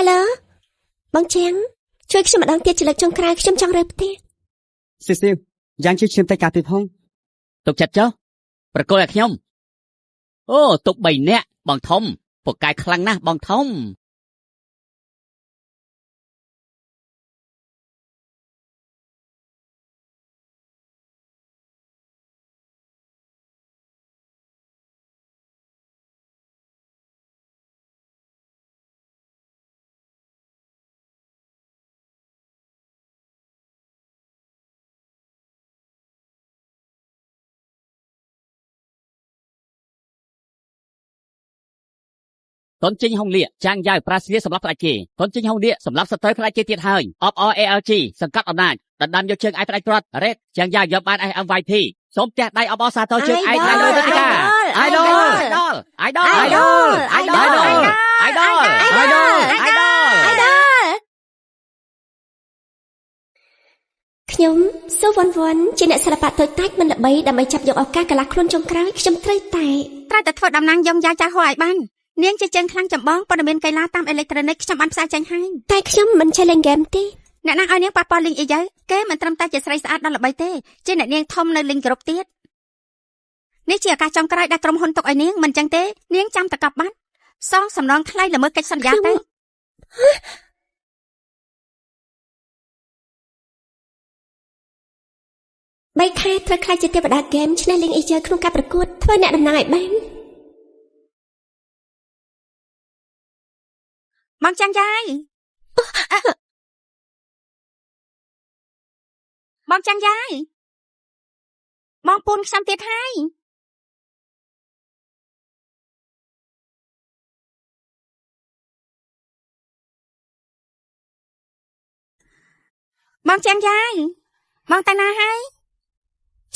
Hello បងជាងជួយខ្ញុំម្ដងទៀតជាលើកចុងក្រោយខ្ញុំចង់រើផ្ទះស៊ីស៊ីយ៉ាងជួយខ្ញុំទៅការទីផងទុកចិត្តចុះប្រកល់ឲ្យខ្ញុំអូទុក3នាក់បងធំពូកែខ្លាំងណាស់បងធំតនចេញហុងលៀកចាងយ៉ាវប្រាស្វាសម្រាប់ផ្ដាច់គេតនចេញហុងលៀកសម្រាប់សត្រូវផ្ដាច់គេទៀតហើយអបអ ALG សង្កាត់អំណាចដណ្ដើមយកជើងឯផ្ដាច់ព្រាត់រ៉េតចាងយ៉ាវយកបាន MVP សូមផ្ទះដៃអបអសាទរជើងឯផ្ដាច់លើទឹកកា Idol ខ្ញុំសូវវ័នជាអ្នកសិល្បៈតូចតាចមិនល្បីដើម្បីចាប់យកឱកាសកន្លះខ្លួនចុងក្រោយខ្ញុំត្រូវតែធ្វើតំណាងយំយ៉ាចាស់ហួរឲ្យបាននាងជាជើងខ្លាំងចម្បងព័ត៌មានកីឡាតាមអេឡិចត្រូនិកខ្ញុំបានផ្សាយចេញហើយតែខ្ញុំមិនចេះលេងហ្គេមទេអ្នកណាឲ្យនាងប៉ះពាល់លេងអីទៅគេមិនត្រឹមតែជាស្រីស្អាតដល់ល្បីទេជាអ្នកនាងធំនៅលេងគ្រប់ទៀតនេះជាឱកាសចុងក្រោយដែលក្រុមហ៊ុនទុកឲ្យនាងមិនចឹងទេនាងចាំតកប់បាត់សងសំណងថ្លៃល្មើសកិច្ចសន្យាទៅ3ខែត្រូវខ្លាចជាទេវតាហ្គេមឈ្នះលេងអីជើក្នុងការប្រកួតធ្វើអ្នកតំណាងឲ្យបានបងចាំយាយបងចាំយាយបងពូនខ្ញុំទៀតហើយបងចាំយាយបងតាណាហើយ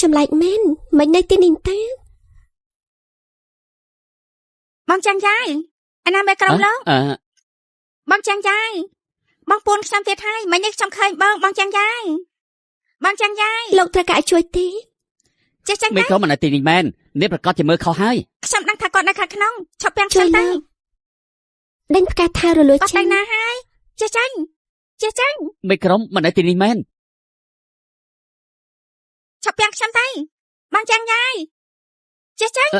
ចម្លែកមែនមិននៅទីនេះទេបងចាំយាយអាណាមេក្រុមលោកបងចាំយាយបងពូនខ្ញុំទៀតហើយមិននេះខ្ញុំឃើញបងចាំយាយបងចាំយាយលោកត្រូវការឲ្យជួយទេចេះចាំមេក្រុមមិននៅទីនេះមែននេះប្រកាសជាមើលខុសហើយខ្ញុំដឹងថាគាត់នៅខាងក្នុងឈប់ពាំងខ្ញុំទៅដេញផ្កាថារលួយចេញគាត់ទៅណាហើយចេះចាញ់មេក្រុមមិននៅទីនេះមែនឈប់ពាំងខ្ញុំទៅបងចាំយាយចេះចាញ់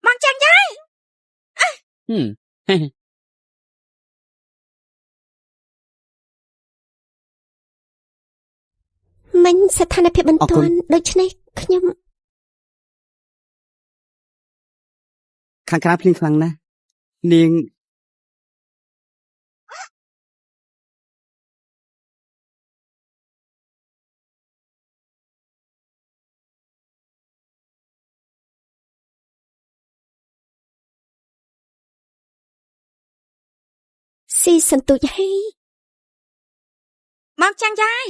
បងចាំយាយមិញស្ថានភាពបន្ទាន់ដូច្នេះខ្ញុំខាងក្រៅភ្លៀងខ្លាំងណាស់នាងស៊ីសន្ទូចហើយមកចាំយាយ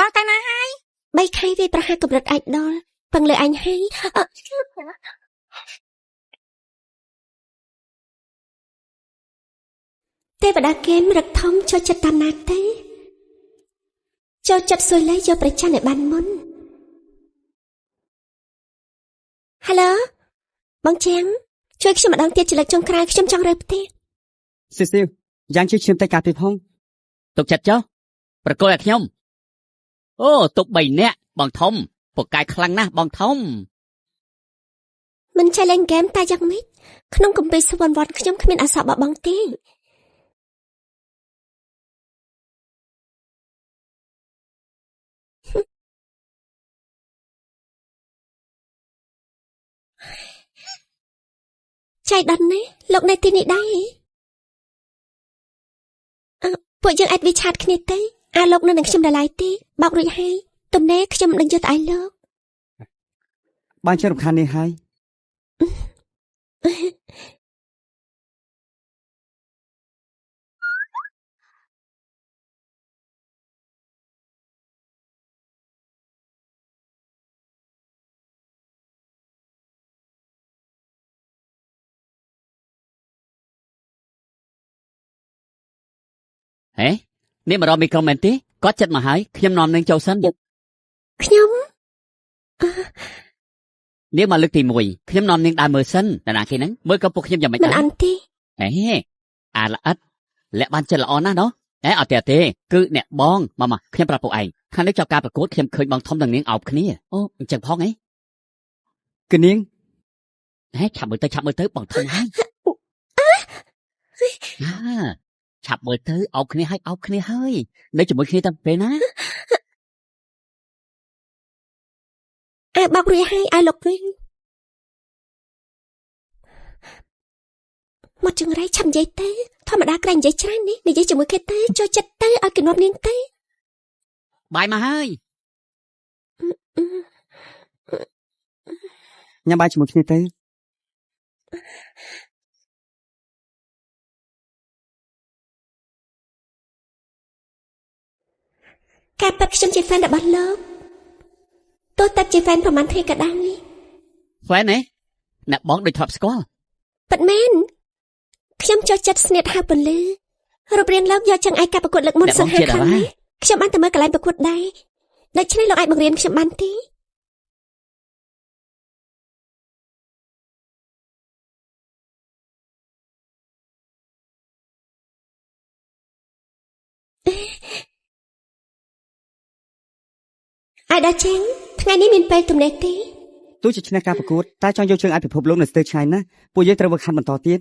មកតាណាហើយ3ខែវាប្រហាកម្រិតអាចដល់ពឹងលើអញហើយទេវតាហ្គេមរឹកធំចូលចិត្តតាមណាទេចូលចិត្តសួយលេយកប្រចាំឲ្យបានមុន Hello បងជាងជួយខ្ញុំម្ដងទៀតជាលើកចុងក្រោយខ្ញុំចង់រើផ្ទះស៊ីស៊ីយ៉ាងជួយខ្ញុំទៅការទីផងទុកចិត្តចុះប្រកល់ឲ្យខ្ញុំអូទុក3នាក់បងធំពូកែខ្លាំងណាស់បងធំមិនចេះលេងហ្គេមតែយ៉ាងម៉េចក្នុងកំពីសវណ្ណវត្តខ្ញុំគ្មានអសបបងទេចៃដន្យណាស់លោកនៅទីនេះដែរពួកយើងអាចវិឆាតគ្នាទេលោកនៅនឹងខ្ញុំដល់ឡាយទេបោករួចហើយទំនេរខ្ញុំនឹងយកទៅឲ្យលោកបានជារំខាននេះហើយហេនេះមករកមីក្រូមែនទេគាត់ចិត្តមកហើយខ្ញុំនាំនឹងចូលសិនខ្ញុំនាងមកលើកទី1ខ្ញុំនាំនាងដើរមើលសិនតាណាគេហ្នឹងមើលក៏ពួកខ្ញុំយ៉ាងម៉េចដែរមិនអន់ទេ អេអាល្អិតលាក់បានចិត្តល្អណាស់ណោះអត់ទេគឺអ្នកបងមកខ្ញុំប្រាប់ពួកឯងខាងនេះចប់ការប្រកួតខ្ញុំឃើញបងធំនិងនាងអោបគ្នាអូអញ្ចឹងផងអីគឺនាងឆាប់មើលទៅបងធំហើយឆាប់មើលទៅអោបគ្នាហើយនៅជាមួយគ្នាតាំងពេលណាបោករួចហើយឲ្យលោកវិញមកចង្រៃឆាប់និយាយទៅធម្មតាក្រែងនិយាយច្រើននេះនិយាយជាមួយគេទៅចូលចិត្តទៅឲ្យគេនាំនាងទៅបាយមកហើយញ៉ាំបាយជាមួយគ្នាទៅការពិតខ្ញុំជាហ្វេនរបស់លោកទោះតែជាហ្វេនប្រហែលថ្ងៃក៏ដោយហ្វេនអ្នកបងដូចធ្លាប់ស្គាល់ពិតមែនខ្ញុំចូលចិត្តស្នៀតហៅពលឺរូបរាងលោកយកចង្អែការប្រកួតលើកមុនសង្ហាខ្លាំងណាស់ខ្ញុំបានទៅមើលកន្លែងប្រកួតដែរដូច្នេះលោកអាចបង្រៀនខ្ញុំបានទេអាយដាចេងថ្ងៃនេះមានពេលទំនេរទេទោះជាឈ្នះការប្រកួតតែចង់យកជើងឲ្យពិភពលោកនៅស្ទើរឆ្ងាយណាស់ពួកយើងត្រូវវឹកហាត់បន្តទៀត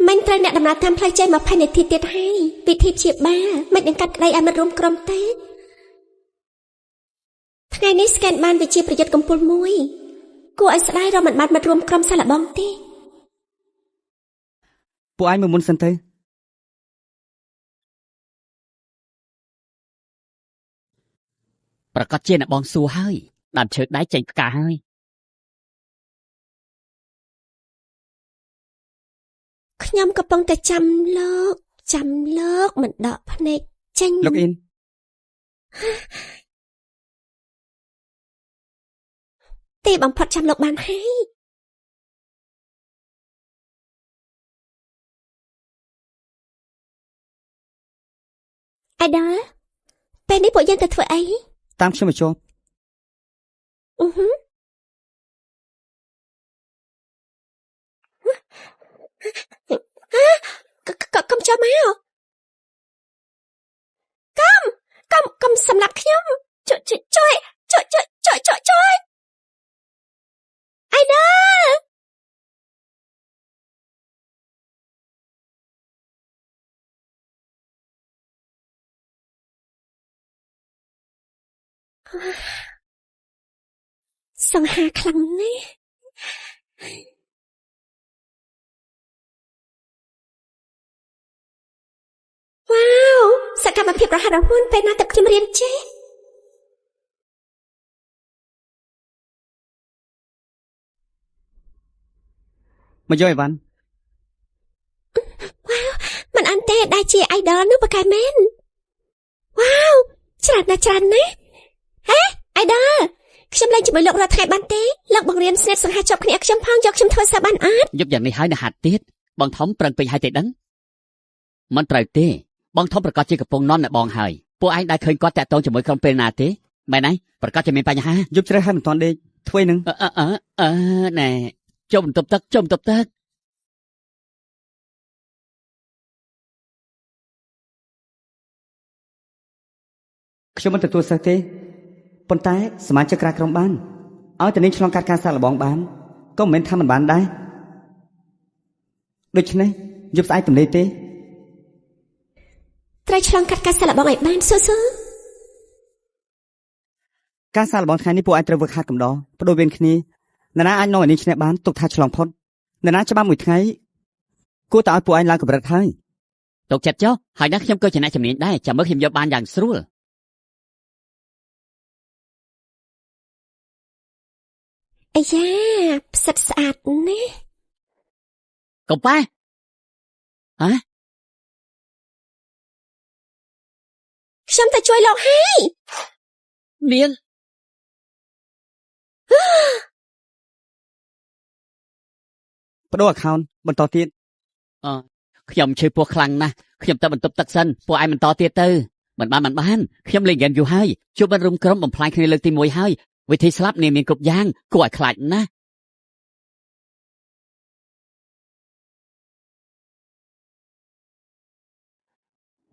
មិនត្រូវអ្នកដំណើរតាមផ្លូវចេញ20នាទីទៀតហើយពិធីព្យាបាលមិននឹងកាត់ក្តីឲ្យមិត្តរួមក្រុមទេថ្ងៃនេះស្កេនបានវិជាប្រយុទ្ធកំពូលមួយគួរឲ្យស្ដាយរកមិនបានមិត្តរួមក្រុមសាឡបងទេពួកឯងមើលមុនសិនទៅប្រកាសជាអ្នកបងសួរហើយដើមឈើដៃចេញផ្កាហើយខ្ញុំកំពុងតែចាំលោកមិនដកភ្នែកចេញលោកអ៊ីនទីបំផុតចាំលោកបានហើយអាយដាពេលនេះពួកយើងទៅធ្វើអីតាមខ្ញុំមកជាប់កុំចូលមកកុំសម្លាប់ខ្ញុំជួយអាយដាសង្ហាខ្លាំងណាស់វ៉ាវសកម្មភាពរហ័សរហួនពេលណាទឹកខ្ញុំរៀនចេះមកយកអីវ៉ាន់វ៉ាវមិនអន់ទេដែលជាអាយដលនោះប្រកែមែនវ៉ាវច្រើនណាស់អាយដលខ្ញុំលេងជាមួយលោករត់ថ្ងៃបានទេលោកបង្រៀនស្នេហ៍សង្ហាជាប់គ្នាខ្ញុំផងយកខ្ញុំធ្វើសាបានអត់យប់យ៉ាងនេះហើយនៅហាត់ទៀតបងធំប្រឹងពេញហើយទេដឹងមិនត្រូវទេបងធំប្រកាសជាកំពុងនន់អ្នកបងហើយពួកឯងដែលឃើញគាត់តាក់ទងជាមួយក្រុមពេលណាទេមែនទេប្រកាសជាមានបញ្ហាយប់ជ្រៅហើយមិនទាន់ដេកធ្វើនឹងណែចុះបន្ទប់ទឹកខ្ញុំមិនទទួលសិស្សទេប៉ុន្តែសមាជិកក្រៅក្រុមបានឲ្យតែនាងឆ្លងកាត់ការសាកល្បងបានក៏មិនមែនថាមិនបានដែរដូច្នេះយប់ស្អែកទំនេរទេត្រូវឆ្លងកាត់ការសាកល្បងឲ្យបានស៊ូការសាកល្បងថ្ងៃនេះពួកឯងត្រូវវឹកហាត់កំដរបដូរវេនគ្នានរណាអាចនាំឲ្យនាងឈ្នះបានទុកថាឆ្លងផុតនរណាច្បាស់មួយថ្ងៃគួរតែឲ្យពួកឯងឡើងកម្រិតហើយទុកចិត្តចុះហើយណាខ្ញុំក៏ជាអ្នកជំនាញដែរចាំមើលខ្ញុំយកបានយ៉ាងស្រួលអាយ៉ាផ្សិតស្អាតណាស់កុំប៉ះខ្ញុំទៅជួយលោកហើយនាងបដូរ account បន្តទៀតខ្ញុំឈឺពោះខ្លាំងណាស់ខ្ញុំទៅបន្ទប់ទឹកសិនពួកឯងបន្តទៀតទៅមិនបានខ្ញុំលេងហ្គេមយូរហើយជួបបានរួមក្រុមបំផ្លាញគ្នាលើកទី1ហើយវិធីស្លាប់នាងមានគ្រប់យ៉ាងគួរឲ្យខ្លាចណាស់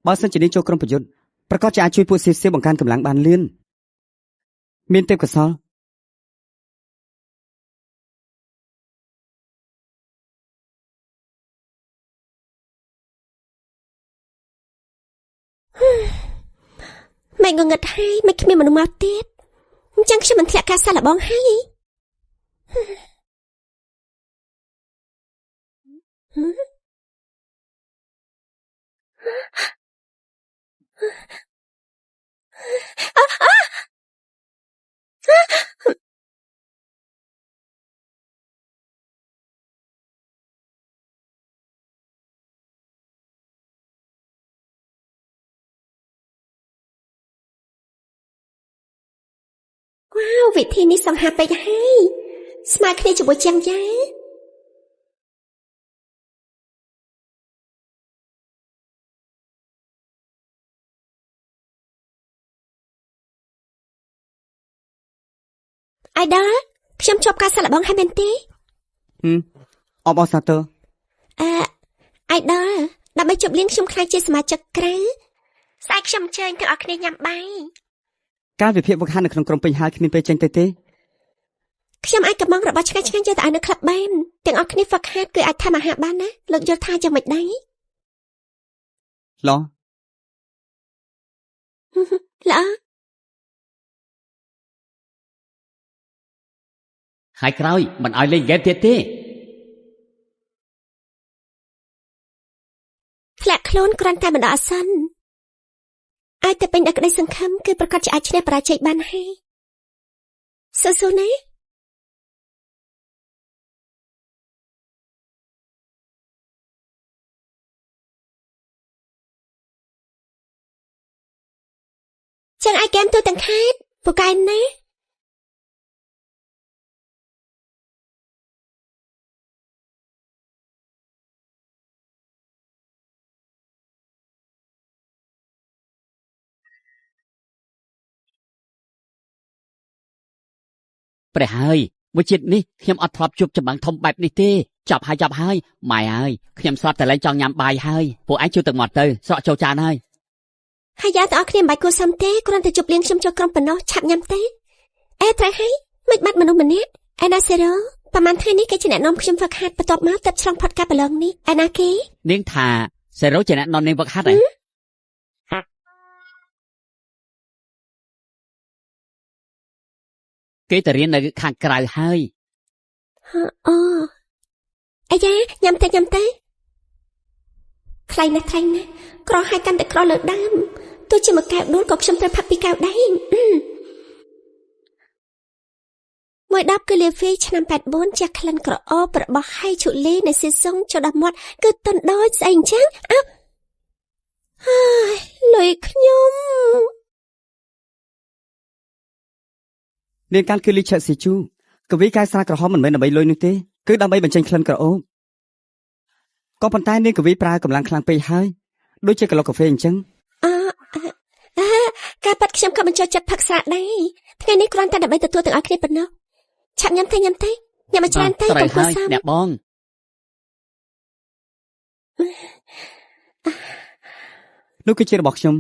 បើសិនជានាងចូលក្រុមប្រយុទ្ធប្រកាសជាអាចជួយពួកសៀសបង្កើនកម្លាំងបានលឿនមានទេពកោសល្យមិនងងឹតហើយមិនគ្មានមនុស្សមកទៀតអញ្ចឹងខ្ញុំមិនធ្លាក់ការសាឡបងហើយវិធីនេះសង្ហាពេកហើយស្មើគ្នាជាមួយជាងយ៉ាអាយដាខ្ញុំជាប់ការសាឡបងហើយមែនទេអបអរសាទរអាយដាដើម្បីជប់លៀងខ្ញុំខ្លាចជាសមាជិកក្រៅស្អែកខ្ញុំអញ្ជើញទាំងអស់គ្នាញ៉ាំបាយការវិភាគវឹកហាត់នៅក្នុងក្រុមពេញហើយគ្មានពេលចេញទៅទេខ្ញុំអាចកំងរបស់ឆ្ងាញ់ៗយកទៅឲ្យនៅក្លឹបបានទាំងអស់គ្នាហ្វឹកហាត់គឺអាចធ្វើអាហារបានណាលោកយល់ថាយ៉ាងម៉េចដែរឡល្អហើយក្រោយមិនឲ្យលេងហ្គេមទៀតទេធ្លាក់ខ្លួនគ្រាន់តែបណ្ដោះអាសន្នអាចតែពេញដោយក្តីសង្ឃឹមគឺប្រកាសជាអាចឈ្នះបរាជ័យបានហើយស៊ូៗណាចឹងអាយហ្គេមទូទាំងខេត្តពូកែណាព្រះហើយមួយជាតិនេះខ្ញុំអត់ធ្លាប់ជួបចម្បាំងធំបែបនេះទេចាប់ហើយម៉ែហើយខ្ញុំស្រាប់តែលែងចង់ញ៉ាំបាយហើយពួកឯងជួយទឹកមាត់ទៅស្រក់ចូលចានហើយយ៉ាទាំងអស់គ្នាមិនបាច់គួរសមទេគ្រាន់តែជប់លៀងខ្ញុំចូលក្រុមប៉ុណ្ណោះឆាប់ញ៉ាំទេអេត្រូវហើយមិនបាត់មនុស្សម្នាក់ឯណាសេរ៉ូប្រហែលថ្ងៃនេះគេជាអ្នកនាំខ្ញុំហ្វឹកហាត់បន្ទាប់មកទឹកឆ្លងផុតការប្រឡងនេះឯណាគេនាងថាសេរ៉ូជាអ្នកនាំនាងហ្វឹកហាត់ហ៎គេទៅរៀននៅខាងក្រៅហើយអូអាយ៉ាញ៉ាំទេខ្លាំងណាស់ក្រហើយកាន់តែក្រលើដើមទោះជាមួយកែវដួលក៏ខ្ញុំត្រូវផឹកពីកែវដែរមួយដបគឺលាហ្វីឆ្នាំ84ជាក្លិនក្រអូបរបស់ហៃឈូលីនៃស៊ីសុងចូលដល់មាត់គឺទន់ដូចស្អីអញ្ចឹងហើយលុយខ្ញុំនាងកាន់គឺលីឆាស៊ីជូកវីកាយសារក្រហមមិនមែនដើម្បីលុយនោះទេគឺដើម្បីបញ្ចេញក្លិនក្រអូបក៏ប៉ុន្តែនាងកវីប្រើកម្លាំងខ្លាំងពេកហើយដូចជាក្លុកកាហ្វេអញ្ចឹងការប៉ាត់ខ្ញុំក៏បញ្ចុះចិត្តផឹកស្រាដែរថ្ងៃនេះគ្រាន់តែដើម្បីទទួលទាំងអស់គ្នាប៉ុណ្ណោះឆាប់ញ៉ាំទៅញ៉ាំឲ្យច្រើនទៅកុំគួរសមអ្នកបងនោះគឺជារបស់ខ្ញុំ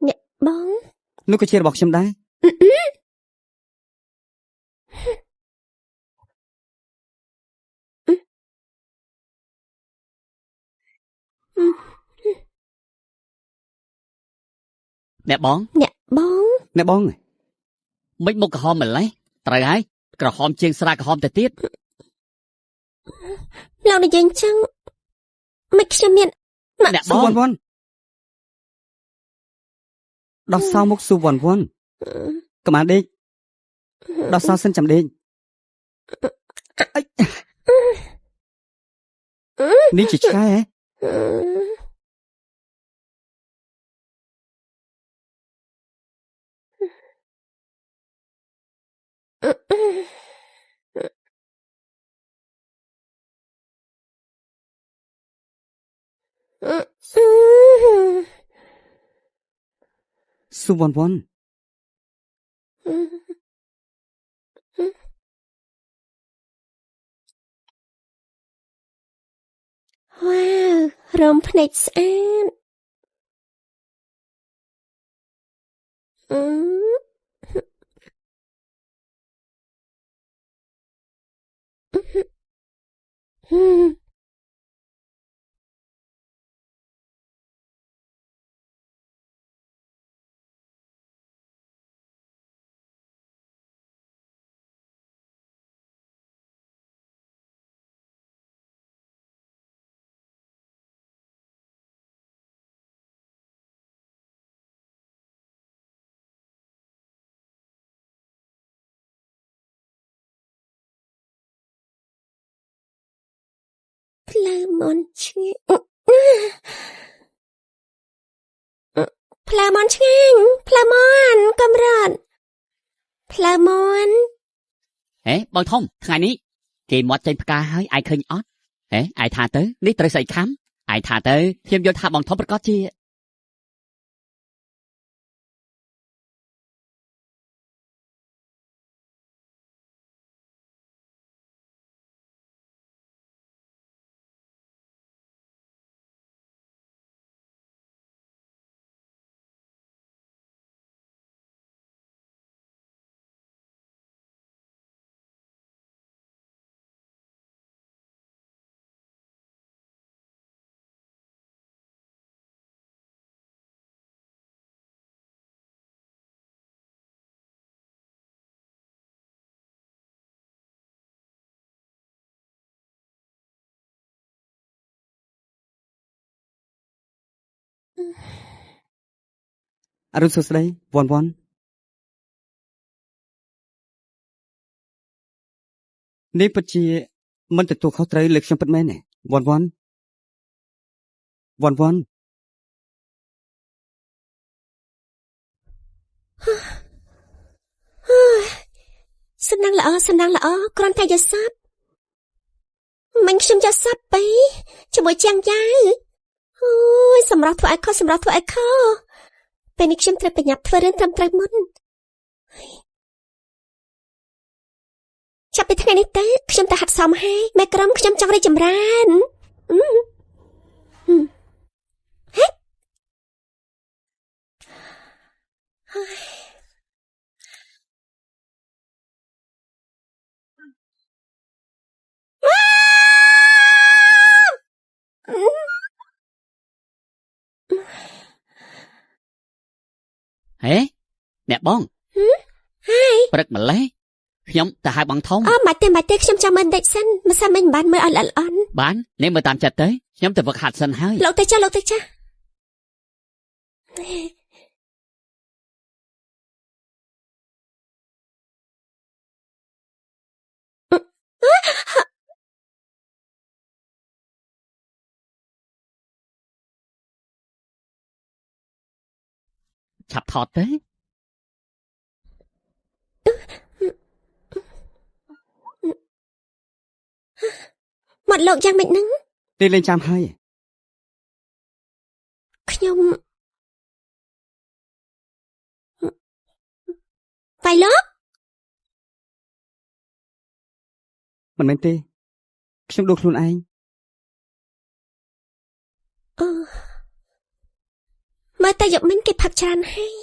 អ្នកបងនោះគឺជារបស់ខ្ញុំដែរអ្នកបងមិនមុខក្រហមម្លេះត្រូវហើយក្រហមជាងស្រាក្រហមទៅទៀតលោកនិយាយអញ្ចឹងមិនខ្ញុំមានអ្នកបងវ៉ាន់ដោះសោមុខស៊ូវ៉ាន់កំាដេកដោះសោសិនចាំដេកនេះជាឆ្កែហ៎ស៊ូវ៉ាន់ រោមភ្នែកស្អាតផ្លែមន់ឆ្ងាញ់ផ្លែមន់ឆ្ងាញ់ផ្លែមន់កំរត់ផ្លែមន់ហេបងធំថ្ងៃនេះគេមាត់ចេញផ្កាហើយឯងឃើញអត់ហេឯងថាទៅនេះត្រូវស្អីខំឯងថាទៅខ្ញុំយល់ថាបងធំប្រកាសជាអរុណសួស្ដីវ៉ាន់វ៉ាន់នេះពិតជាមិនទទួលខុសត្រូវលើខ្ញុំពិតមែនទេវ៉ាន់វ៉ាន់វ៉ាន់វ៉ាន់សំណាងល្អគ្រាន់តែយកសពមិញខ្ញុំយកសពទៅជាមួយជាងយ៉ាវអូយសម្រាប់ធ្វើឲ្យខុសពេលនេះខ្ញុំត្រូវប្រញាប់ធ្វើរឿងត្រឹមត្រូវមុនចាប់ពីថ្ងៃនេះទៅខ្ញុំទៅហាត់សមហើយម៉ែក្រុមខ្ញុំចង់រីកចម្រើនហេអ្នកបងហើយព្រឹកម្លេះខ្ញុំទៅហៅបងធំមិនទេខ្ញុំចាំមើលបន្តិចសិនមិនសាមិញបានមើលឲ្យល្អិតល្អន់បាននេះមើលតាមចិត្តទៅខ្ញុំទៅវឹកហាត់សិនហើយលោកទៅចាឆាប់ថតទៅមកលោកយ៉ាងម៉េចហ្នឹងទេលេងចាំហើយខ្ញុំបាយលោកមិនមែនទេខ្ញុំដូរខ្លួនឯងមើលតែយកមិញគេផឹកច្រើនហើយ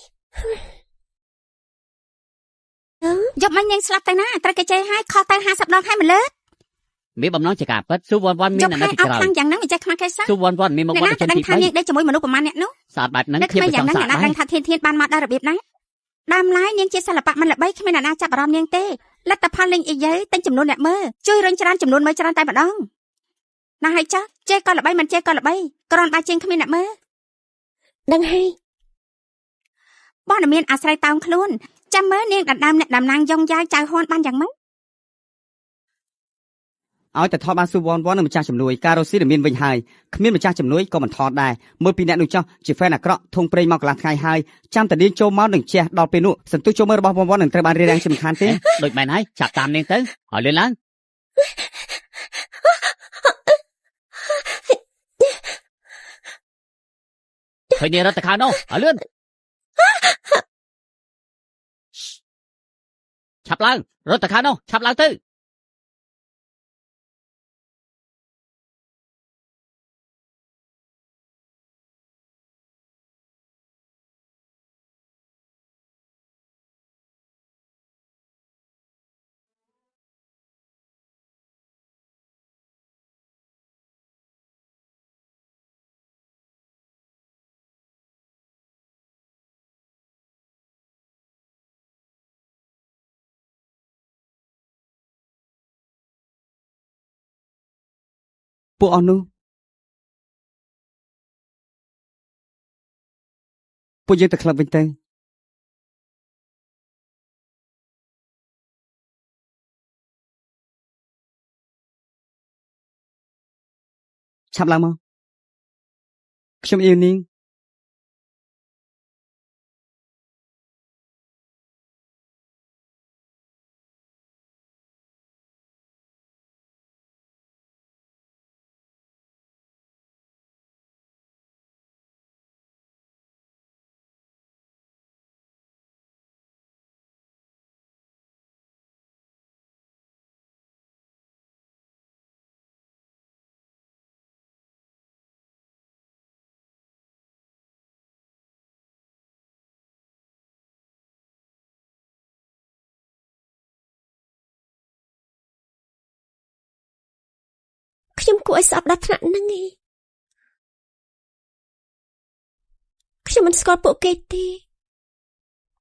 យកមិញនាងស្លាប់ទៅណាត្រូវគេជេរឲ្យខុសទៅ50ដងហើយម្ល៉េះមានបំណងជាការពិតស៊ូវ៉ាន់វ៉ាន់មានអ្នកណាពីក្រោយខ្លាំងយ៉ាងហ្នឹងមិនចេះខ្មាស់គេសោះស៊ូវ៉ាន់វ៉ាន់មានមកវត្តជនទី3ដឹងថានាងដេកជាមួយមនុស្សប្រមាណអ្នកនោះស្អាតបែបហ្នឹងភាពប្រចង់ស្អាតដែរដឹងថាធានបានមកដល់របៀបហ្នឹងដើមឡើយនាងជាសិល្បៈមិនល្បីគ្មានអ្នកណាចាប់អារម្មណ៍នាងទេលទ្ធផលលេងអីយើទិញចំនួនអ្នកមើលជួយរុញច្រានចំនួនមើលច្រើនតែម្ដងណាហើយចាស់ចេះក៏ល្បីមិនចេះក៏ល្បីគ្រាន់តែជាងគ្មានអ្នកមើលដឹងហើយបងតែមានអាស្រ័យតោងខ្លួនចាំមើលនាងដណ្ដើមអ្នកតំណាងយ៉ងយ៉ាវចៅហ៊ុនបានយ៉ាងម៉េចឲ្យតែថតបានស៊ូវ៉ាន់វ៉ាន់នឹងម្ចាស់ជំនួយការរស់ស៊ីដែលមានវិញហើយគ្មានម្ចាស់ជំនួយក៏មិនថតដែរមើលពីអ្នកនោះចោះជាហ្វេនអាក្រក់ធុងព្រេងមកកន្លះថ្ងៃហើយចាំតែនាងចូលមកនឹងជះដល់ពេលនោះសន្ទុះចូលមើលរបស់វ៉ាន់វ៉ាន់នឹងត្រូវបានរៀបរៀងជាមិនខានទេដូចមែនហើយចាប់តាមនាងទៅឲ្យលឿនឡើងឃើញនាងរត់ទៅខាងនោះឲ្យលឿនឆាប់ឡើងរត់ទៅខាងនោះឆាប់ឡើងទៅ ពួកអស់នោះពួកយើងទៅក្លឹបវិញទៅឆាប់ឡើងមកខ្ញុំអ៊ីវនីងខ្ញុំគួរឲ្យស្អប់ដល់ថ្នាក់ហ្នឹងឯងខ្ញុំមិនស្គាល់ពួកគេទេ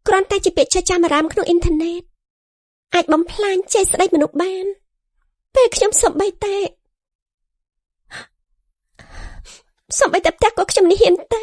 គ្រាន់តែជាពាក្យចចាមអារាមក្នុងអ៊ីនធឺណិតអាចបំផ្លាញចេស្តីមនុស្សបានពេលខ្ញុំសំបីតែផ្ទះក៏ខ្ញុំនេះហ៊ានទៅ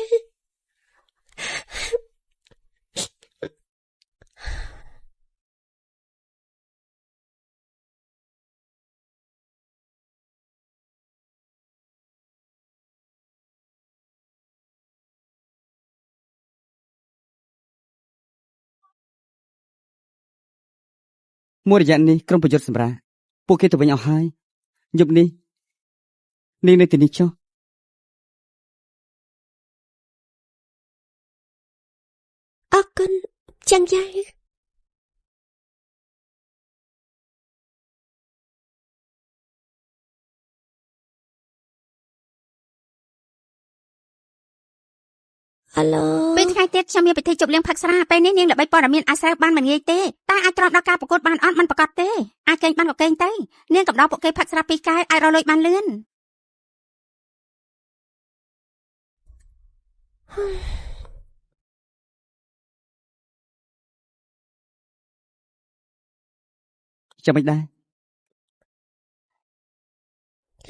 មួយរយៈនេះក្រុមប្រយុទ្ធសម្រាប់ពួកគេទៅវិញអស់ហើយយប់នេះនាងនៅទីនេះចុះអរគុណចឹងយ៉ាអាឡូពេលថ្ងៃទៀតខ្ញុំមានពិធីជប់លៀងផឹកស្រាពេលនេះនាងល្បីព័ត៌មានអាស្រ័យបានមិនងាយទេតែអាចទ្រាំដល់ការប្រកួតបានអត់មិនប្រកាសទេអាចកេងបានក៏កេងទៅនាងកំដៅពួកគេផឹកស្រាពីរកែវអាចរកលុយបានលឿនចាំមិនដែរ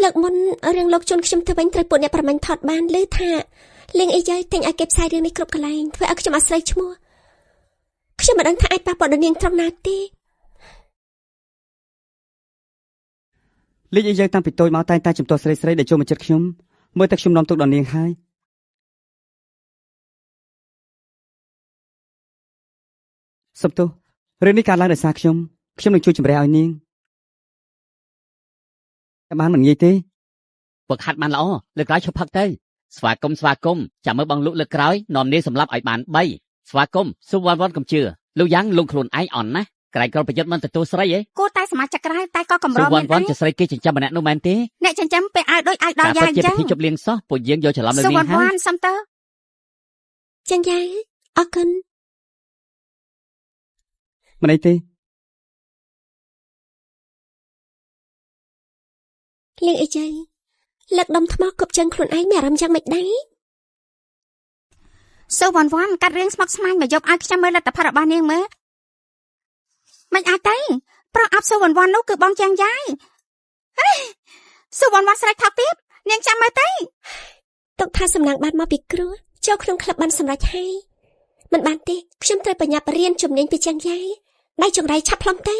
លើកមុនរឿងលោកជូនខ្ញុំទៅវិញត្រូវពួកអ្នកប្រមាញ់ថតបានឮថាលេងអីយាយតែងឲ្យគេផ្សាយរឿងនេះគ្រប់កន្លែងធ្វើឲ្យខ្ញុំអាស្រ័យឈ្មោះខ្ញុំមិនដឹងថាអាចប៉ះពាល់ដល់នាងត្រង់ណាទេលេងអីយាយតាំងពីតូចមកតែងតែជំទាស់ស្រីស្រីដែលចូលមកចិត្តខ្ញុំមើលតែខ្ញុំនាំទុកដល់នាងហើយសុំទោសរឿងនេះកើតឡើងដោយសារខ្ញុំនឹងជួយជំរះឲ្យនាងតែបានមិនងាយទេវឹកហាត់បានល្អលើកក្រោយឈប់ផឹកទៅស្វាគមន៍ចាំមើលបងលុកលើកក្រោយនាំនាងសម្លាប់ឲ្យបាន3ស្វាគមន៍ស៊ូវ៉ាន់វ៉ាន់កំជឿលោកយ៉ាងលងខ្លួនឯងអន់ណាក្រែងក្រុមប្រយុទ្ធមិនទទួលស្រីឯងគួរតែសមាជិកក្រៅតែក៏កម្រមានវ៉ាន់ជាស្រីគេចិញ្ចឹមម្នាក់នោះមែនទេអ្នកចិញ្ចឹមពេលឲ្យដូចឲ្យដល់យ៉ាងចឹងជាពិធីជប់លៀងសោះពួកយើងយកច្រឡំលើនាងហើយស៊ូវ៉ាន់សុំទៅចឹងយ៉ាងអរគុណមិនអីទេលៀងអីយាយលើកដុំថ្មគប់ជើងខ្លួនឯងមានអារម្មណ៍យ៉ាងម៉េចដែរស៊ូវ៉ាន់កាត់រឿងស្មុគស្មាញមកយកឲ្យខ្ញុំមើលលទ្ធផលរបស់នាងមើលមិនអាចទេប្រអប់ស៊ូវ៉ាន់នោះគឺបងចាំងយ៉ាយស៊ូវ៉ាន់ស្រែកថោកទៀតនាងចាំមើលទេទុកថាសំណាងបានមកពីគ្រោះចូលក្នុងក្លឹបបានសម្រេចហើយមិនបានទេខ្ញុំត្រូវបញ្ញាបរៀនជំនាញពីចាំងយ៉ាយដៃចង្រៃឆាប់ផ្លុំទេ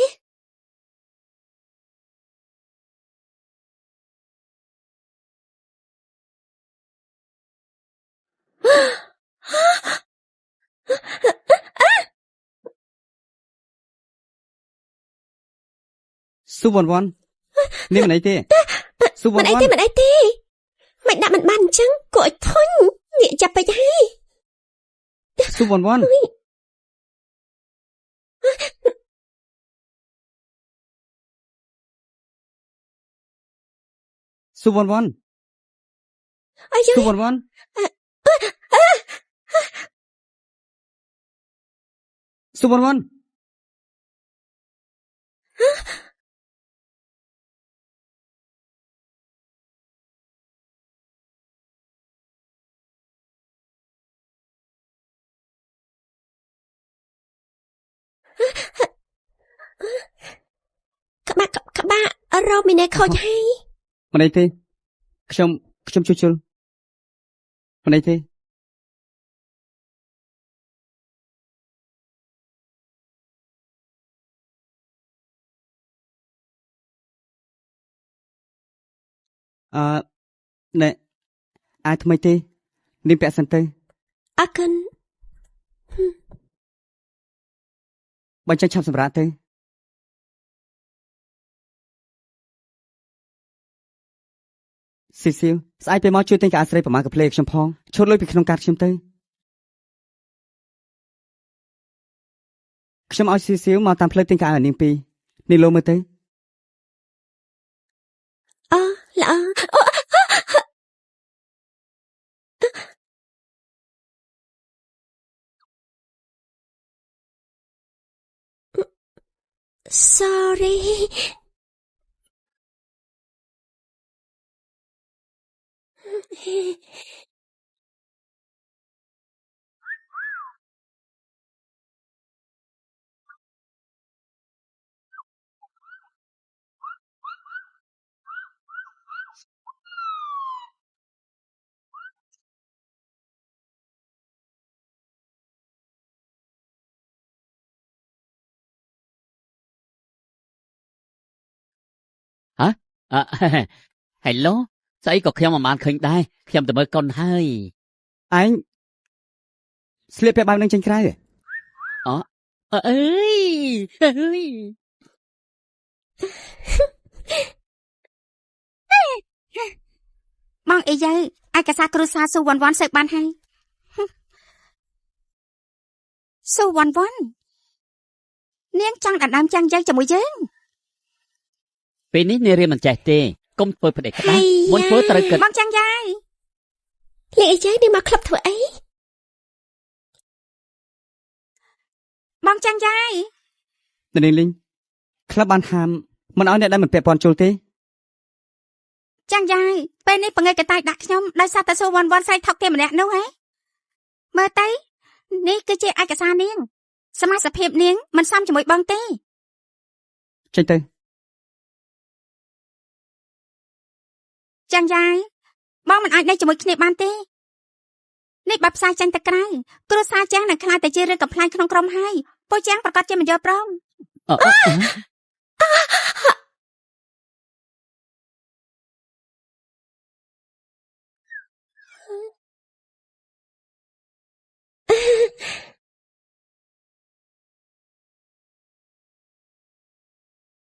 ស៊ូវ៉ាន់វ៉ាន់នេះមិនអីទេស៊ូវ៉ាន់វ៉ាន់មិនអីទេមិនដាក់មិនបានអញ្ចឹងគួរឲ្យធុញងាកចាប់ពេកហើយស៊ូវ៉ាន់វ៉ាន់ស៊ូវ៉ាន់វ៉ាន់ស៊ូវ៉ាន់វ៉ាន់ស៊ូវ៉ាន់វ៉ាន់ក្បារ៉ូមីណេខូចហើយមិនអីទេ ខ្ញុំជួសជុលមិនអីទេណែអាចថ្មីទេនាងពាក់សិនទៅអរគុណបើចឹងឆាប់សម្រាប់ទៅស៊ីស៊ីលស្អែកពេលមកជួយទិញកាអាស្រ័យប្រមាណកាផ្លេខ្ញុំផងឈុតលុយពីក្នុងកាតខ្ញុំទៅខ្ញុំឲ្យស៊ីស៊ីលមកតាមផ្លូវទិញកាឲ្យនាងពីរនេះលោមើលទៅល្អ Sorry ហេឡូស្អីក៏ខ្ញុំមិនបានឃើញដែរខ្ញុំទៅមើលកុនហើយឯងស្លៀកពាក់បែបនឹងចេញក្រៅអើយបងអីយើឯកសារគ្រួសារស៊ូវ៉ាន់វ៉ាន់សើបានហើយស៊ូវ៉ាន់វ៉ាន់នាងចង់ដណ្ដើមចាំងយើងជាមួយយើងពេលនេះនាងរៀនមិនចេះទេកុំធ្វើផ្ដេសផ្ដាស់មុនធ្វើត្រូវគិតបងចាំងយាយលេងអីយាយនេះមកក្លឹបធ្វើអីបងចាំងយាយនាងលីងក្លឹបបានហាមមិនឲ្យអ្នកដែលមិនពាក់ព័ន្ធចូលទេចាំងយាយពេលនេះបង្ើយកតាយដាក់ខ្ញុំដោយសារតែស៊ូវ៉ាន់វ៉ាន់ស្រីថោកទាបម្នាក់នោះហ៎មើលទៅនេះគឺជាឯកសារនាងសមាជិកភាពនាងមិនសមជាមួយបងទេចេញទៅចាំងយាយបងមិនអាចនៅជាមួយគ្នាបានទេនេះបើផ្សាយចេញទៅក្រៅគ្រួសារចាំងនឹងខ្លាចតែជារឿងកំ pl ាញក្នុងក្រុមហើយពួកចាំងប្រកាសជាមិនយល់ព្រម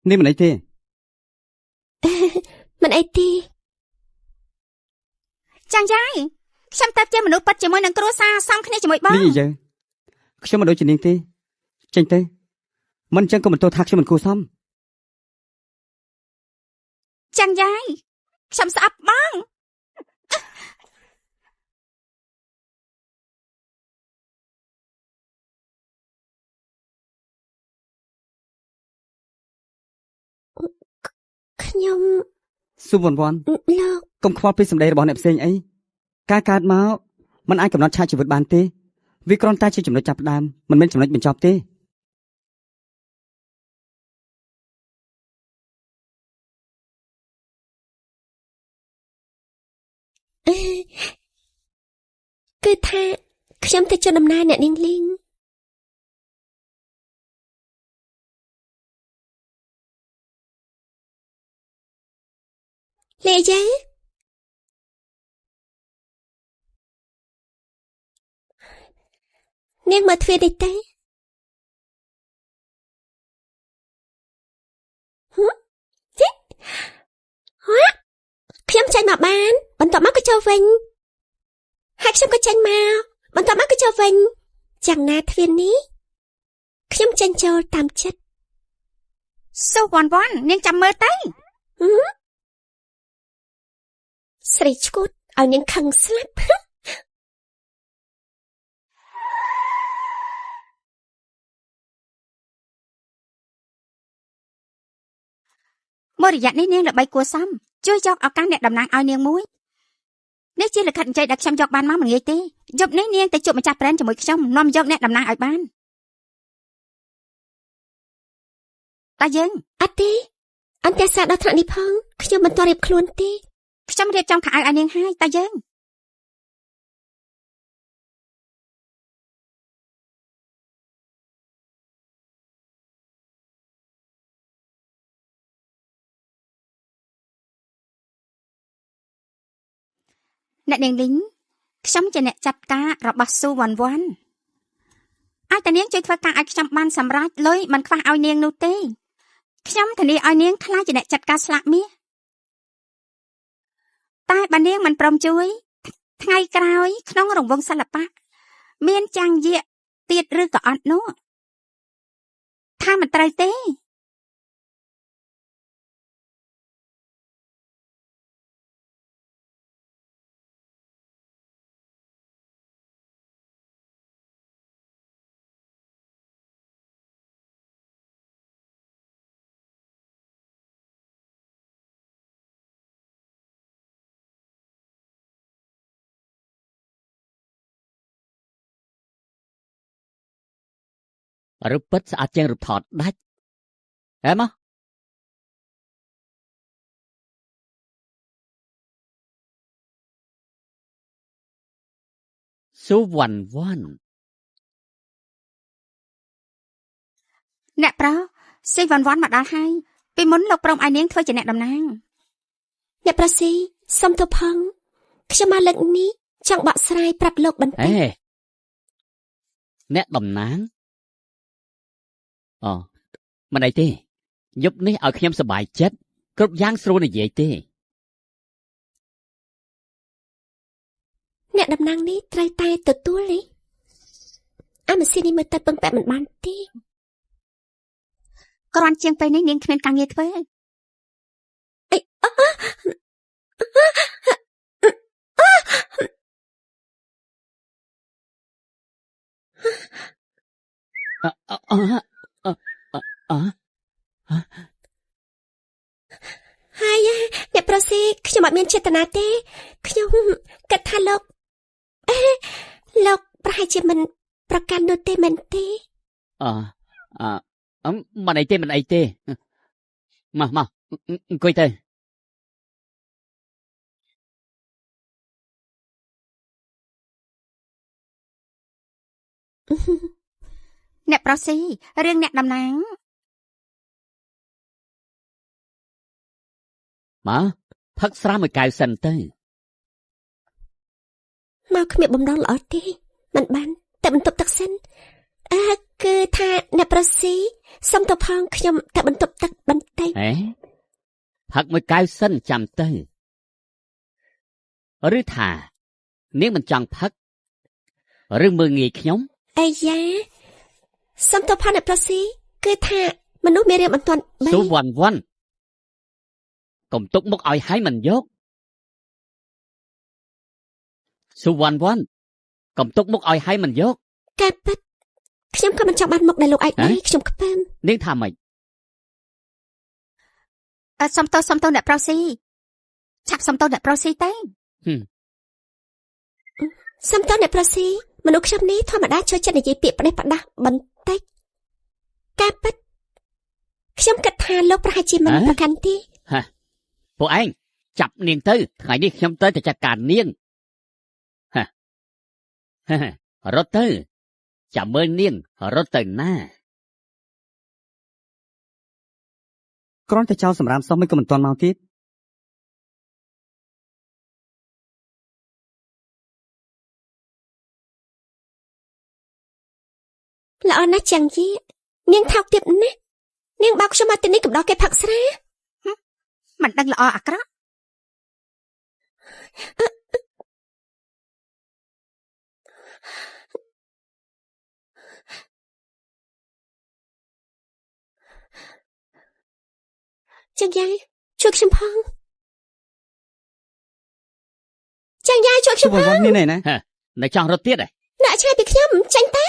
នេះមិនអីទេមិនអីទេចាំងយាយខ្ញុំទៅជាមនុស្សពិតជាមួយនឹងគ្រួសារសំគ្នាជាមួយបងនេះយើខ្ញុំមិនដូចជានាងទេចេញទៅមិនចឹងក៏មិនទោសថាខ្ញុំមិនគួរសមចាំងយាយខ្ញុំស្អប់បងខ្ញុំស៊ូវ៉ាន់វ៉ាន់លោកកុំខ្វល់ពីសម្ដីរបស់អ្នកផ្សេងអីការកើតមកมันអាចកំណត់ឆាកជីវិតបានទេវាគ្រាន់តែជាចំណុចចាប់ផ្ដើមមិនមែនចំណុចបញ្ចប់ទេគឺថាខ្ញុំទៅចុះដំណើរអ្នកនាងលីងលេយានាងមកទ្វារនេះទេខ្ញុំចេញមកបានបន្ទាប់មកក៏ចូលវិញហើយខ្ញុំក៏ចេញមកបន្ទាប់មកក៏ចូលវិញយ៉ាងណាទ្វារនេះខ្ញុំចេញចូលតាមចិត្តស៊ូវ៉ាន់វ៉ាន់នាងចាំមើលទៅស្រីឈួតឲ្យនាងខឹងស្លាប់មួយរយៈនេះនាងល្បីគួរសមជួយយកឱកាសអ្នកតំណាងឲ្យនាងមួយនេះជាលិខិតអញ្ជើញដែលខ្ញុំយកបានមកមិនងាយទេយប់នេះនាងទៅជួបម្ចាស់ប្រេនជាមួយខ្ញុំនាំយកអ្នកតំណាងឲ្យបានតែយើងអត់ទេអន្តរសាដល់ថ្នាក់នេះផងខ្ញុំមិនទាន់រៀបខ្លួនទេ ខ្ញុំរៀបចំខោអាវឲ្យនាងហើយតើយើងអ្នកនាងលីងខ្ញុំជាអ្នកចាត់ការរបស់ស៊ូវ៉ាន់វ៉ាន់ឲ្យតានាងជួយធ្វើការឲ្យខ្ញុំបានសម្រេចលុយមិនខ្វះឲ្យនាងនោះទេខ្ញុំធានាឲ្យនាងខ្លាចជាអ្នកចាត់ការស្លាកមាសតែបើនាងមិនព្រមជួយថ្ងៃក្រោយក្នុងរង្វង់សិល្បៈមានចាំងយាកទៀតឬក៏អត់នោះថាមិនត្រូវទេឬពិតស្អាតជាងរូបថតដាច់ហ៎មកស៊ូវ៉ាន់វ៉ាន់អ្នកប្រស៊ីវ៉ាន់វ៉ាន់មកដល់ហើយពីមុនលោកព្រមឲ្យនាងធ្វើជាអ្នកតំណាងអ្នកប្រស៊ីសុំទោសផងខ្ញុំមកលើកនេះចង់បកស្រាយប្រាប់លោកបន្តិចអ្នកតំណាងអូមិនអីទេយប់នេះឲ្យខ្ញុំសប្បាយចិត្តគ្រប់យ៉ាងស្រួលនិយាយទេអ្នកតំណាងនេះត្រូវតែទទួលនេះអាម៉ាស៊ីនេះមើលទៅពឹងពាក់មិនបានទេគ្រាន់ជាងពេលនេះនាងគ្មានការងារធ្វើហើយអ្នកប្រុសស៊ីខ្ញុំអត់មានចេតនាទេខ្ញុំគិតថាលោកប្រហែលជាមិនប្រកាន់នោះទេមែនទេមិនអីទេមិនអីទេមកអង្គុយទៅអ្នកប្រុសស៊ីរឿងអ្នកតំណាងមកផឹកស្រាមួយកែវសិនទៅមកគ្មានបំណងល្អទេមិនបានតែបន្ទប់ទឹកសិនគឺថាអ្នកប្រុសស៊ីសុំទៅផងខ្ញុំតែបន្ទប់ទឹកបន្តិចផឹកមួយកែវសិនចាំទៅឬថានាងមិនចង់ផឹកឬមើងងាយខ្ញុំអាយ៉ាសុំទៅផងអ្នកប្រុសស៊ីគឺថាមនុស្សមានរៀបមិនទាន់ស៊ូវ៉ាន់វ៉ាន់កុំទុកមុខឲ្យហើយមិនយកស៊ូវ៉ាន់វ៉ាន់កុំទុកមុខឲ្យហើយមិនយកកែពិតខ្ញុំក៏មិនចង់បានមុខដែលលោកឯងដែរខ្ញុំខ្ពើមនាងថាម៉េចសុំទោសអ្នកប្រុសស៊ីឆាប់សុំទោសអ្នកប្រុសស៊ីទៅសុំទោសអ្នកប្រុសស៊ីមនុស្សខ្ញុំនេះធម្មតាចូលចិត្តនិយាយពាក្យផ្ដេសផ្ដាស់បន្តិចកែពិតខ្ញុំគិតថាលោកប្រហែលជាមិនប្រកាន់ទេពួកឯងចាប់នាងទៅថ្ងៃនេះខ្ញុំទៅចាត់ការនាងរត់ទៅចាំមើលនាងរត់ទៅណាគ្រាន់តែចោលសម្រាមសោះមិនក៏មិនទាន់មកទៀតល្អណាស់ចាំងយីនាងថោកទៀតណានាងបោកខ្ញុំមកទីនេះកំដរគេផឹកស្រាមិនដឹងល្អអាក្រក់ចាំងយាយជួយខ្ញុំផងចាំងយាយជួយខ្ញុំផងនេះណានៅចង់រត់ទៀតអ្នកឆ្ងាយពីខ្ញុំចាញ់តា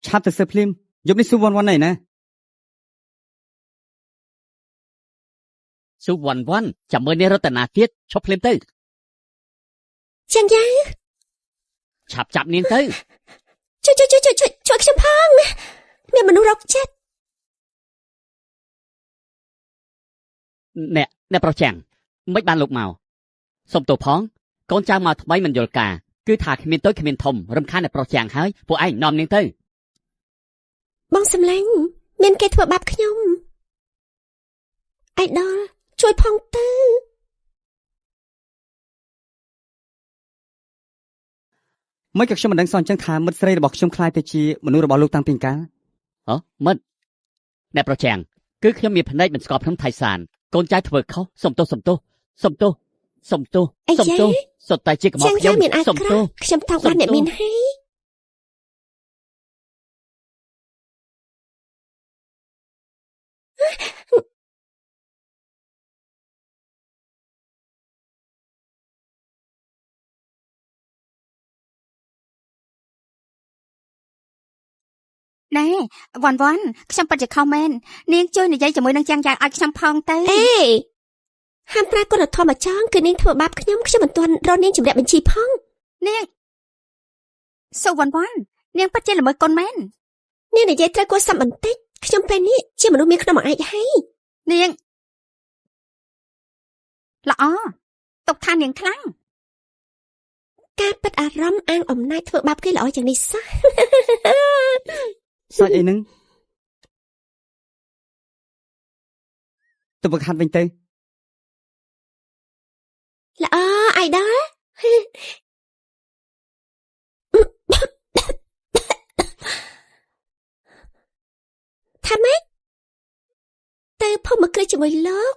ឆាប់ទៅសើភ្លាមយប់នេះស៊ូវ៉ាន់វ៉ាន់ណាស៊ូវ៉ាន់វ៉ាន់ចាំមើលនេះរតនាទៀតឈប់ភ្លាមទៅចាំងយាយឆាប់ចាប់នាងទៅជួយខ្ញុំផងមានមនុស្សរកចិត្ត អ្នកប្រុសចាំងមិនបានលោកមកសុំទោសផងកូនចៅមកថ្មីមិនយល់ការគឺថាគ្មានតូចគ្មានធំរំខានអ្នកប្រុសចាំងហើយពួកឯងនាំនាងទៅបងសម្លាញ់មានគេធ្វើបាបខ្ញុំអៃដលជួយផងទៅមិនក៏ខ្ញុំមិនដឹងសោះអញ្ចឹងថាមិត្តស្រីរបស់ខ្ញុំខ្លាយទៅជាមនុស្សរបស់លោកតាំងពីកាលមិត្តអ្នកប្រុសចាំងគឺខ្ញុំមានភ្នែកមិនស្គាល់ភ្នំថៃសានកូនចៅធ្វើខុសសុំទោសសុំតែជាកំហុសខ្ញុំសុំទោសខ្ញុំថោកបានអ្នកមានហើយណែវ៉ាន់ខ្ញុំពិតជាខុសមែននាងជួយនិយាយជាមួយនឹងចាំងយ៉ាងឲ្យខ្ញុំផងទៅអេហាមប្រាកូនធម្មចងគឺនាងធ្វើបាបខ្ញុំមិនទាន់រកនាងជំរាបបញ្ជីផងនាងសូវ៉ាន់នាងពិតជាល្មើសកូនមែននាងនិយាយត្រូវគួរសមបន្តិចខ្ញុំពេលនេះជាមនុស្សមានក្នុងមួយឯកហើយនាងល្អទុកថានាងខ្លាំងការពិតអារម្មណ៍អាងអំណាចធ្វើបាបគេល្អយ៉ាងនេះសោះសាច់អីហ្នឹងទៅបង្ហាត់វិញទៅល្អអៃដលថាម៉េចទៅភូមិមកគ្រឹះជាមួយលោក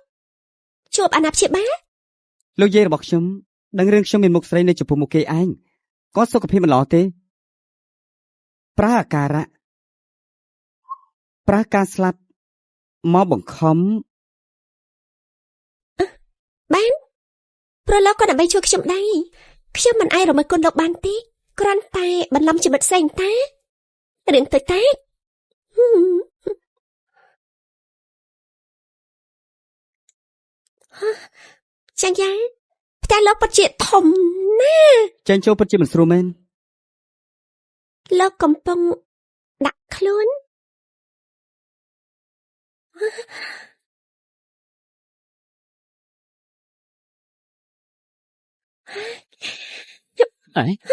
ជួបអាណាព្យាបាលលោកយាយរបស់ខ្ញុំដឹងរឿងខ្ញុំមានមុខស្រីនៅចំពោះមុខគេឯងក៏សុខភាពមិនល្អទេប្រើអាការៈប្រើការស្លាប់មកបង្ខំបានព្រោះលោកក៏ដើម្បីជួយខ្ញុំដែរខ្ញុំមិនអាចរំលឹកគុណលោកបានទេគ្រាន់តែបន្លំជីវិតផ្សេងតារឿងទៅតែចាញ់យ៉ាងផ្ទះលោកពិតជាធំណាស់ចាញ់ចូលពិតជាមិនស្រួលមែនលោកកំពុងដាក់ខ្លួន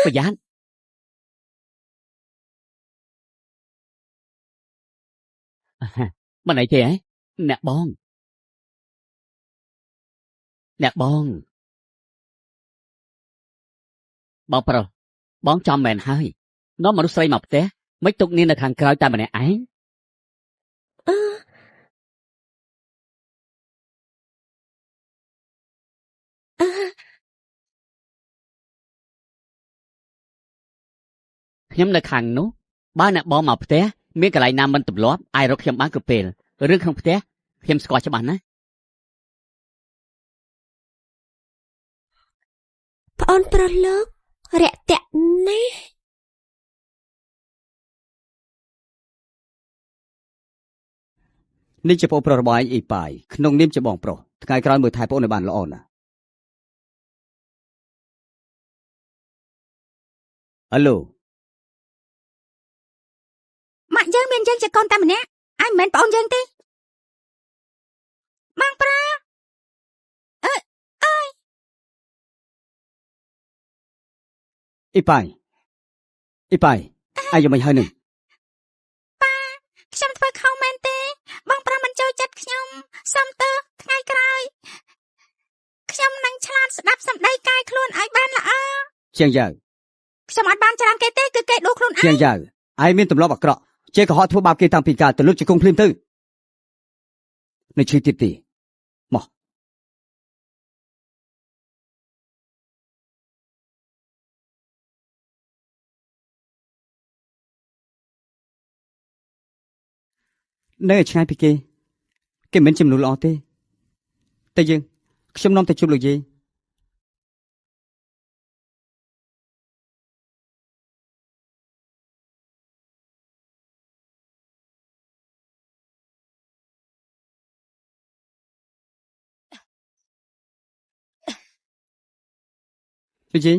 ប្រយ័ត្នមិនអីទេហ៎អ្នកបងបងប្រុសបងចំមែនហើយនាំមនុស្សស្រីមកផ្ទះមិនទុកនាងនៅខាងក្រៅតែម្នាក់ឯងខ្ញុំនៅខាងនោះបើអ្នកបងមកផ្ទះមានកន្លែងណាមិនទម្លាប់អាចរកខ្ញុំបានគឺពេលរឿងក្នុងផ្ទះខ្ញុំស្គាល់ច្បាស់ណាស់ប្អូនប្រុសលោករាក់ទាក់ណាស់នេះជាប្អូនប្រុសរបស់ឯងអ៊ីប៉ាយក្នុងនាមជាបងប្រុសថ្ងៃក្រោយមើលថែប្អូនឲ្យបានល្អណាស់ហៅឡូម៉ាក់យើងមានយើងជាកូនតែម្នាក់ឯងមិនមែនប្អូនយើងទេបងប្រុសអើយអ៊ីប៉ាយអាយមិនហើយនឹងប៉ាខ្ញុំធ្វើខុសមែនទេបងប្រុសមិនចូលចិត្តខ្ញុំសុំទោសថ្ងៃក្រោយខ្ញុំនឹងឆ្លាតស្ដាប់សម្ដីកាយខ្លួនឲ្យបានល្អជាងយ៉ាងខ្ញុំអត់បានច្រើនគេទេគឺគេដួលខ្លួនឯងជាងយ៉ាងឯងមានទម្លាប់អាក្រក់ជាកុហកធ្វើបាបគេតាំងពីកាលទៅលុបជាគង់ភ្លាមទៅនៅឈឺទៀតទេមកនៅឆ្ងាយពីគេមិនជាមនុស្សល្អទេតែយើងខ្ញុំនាំទៅជួបលោកយាយលោកយាយ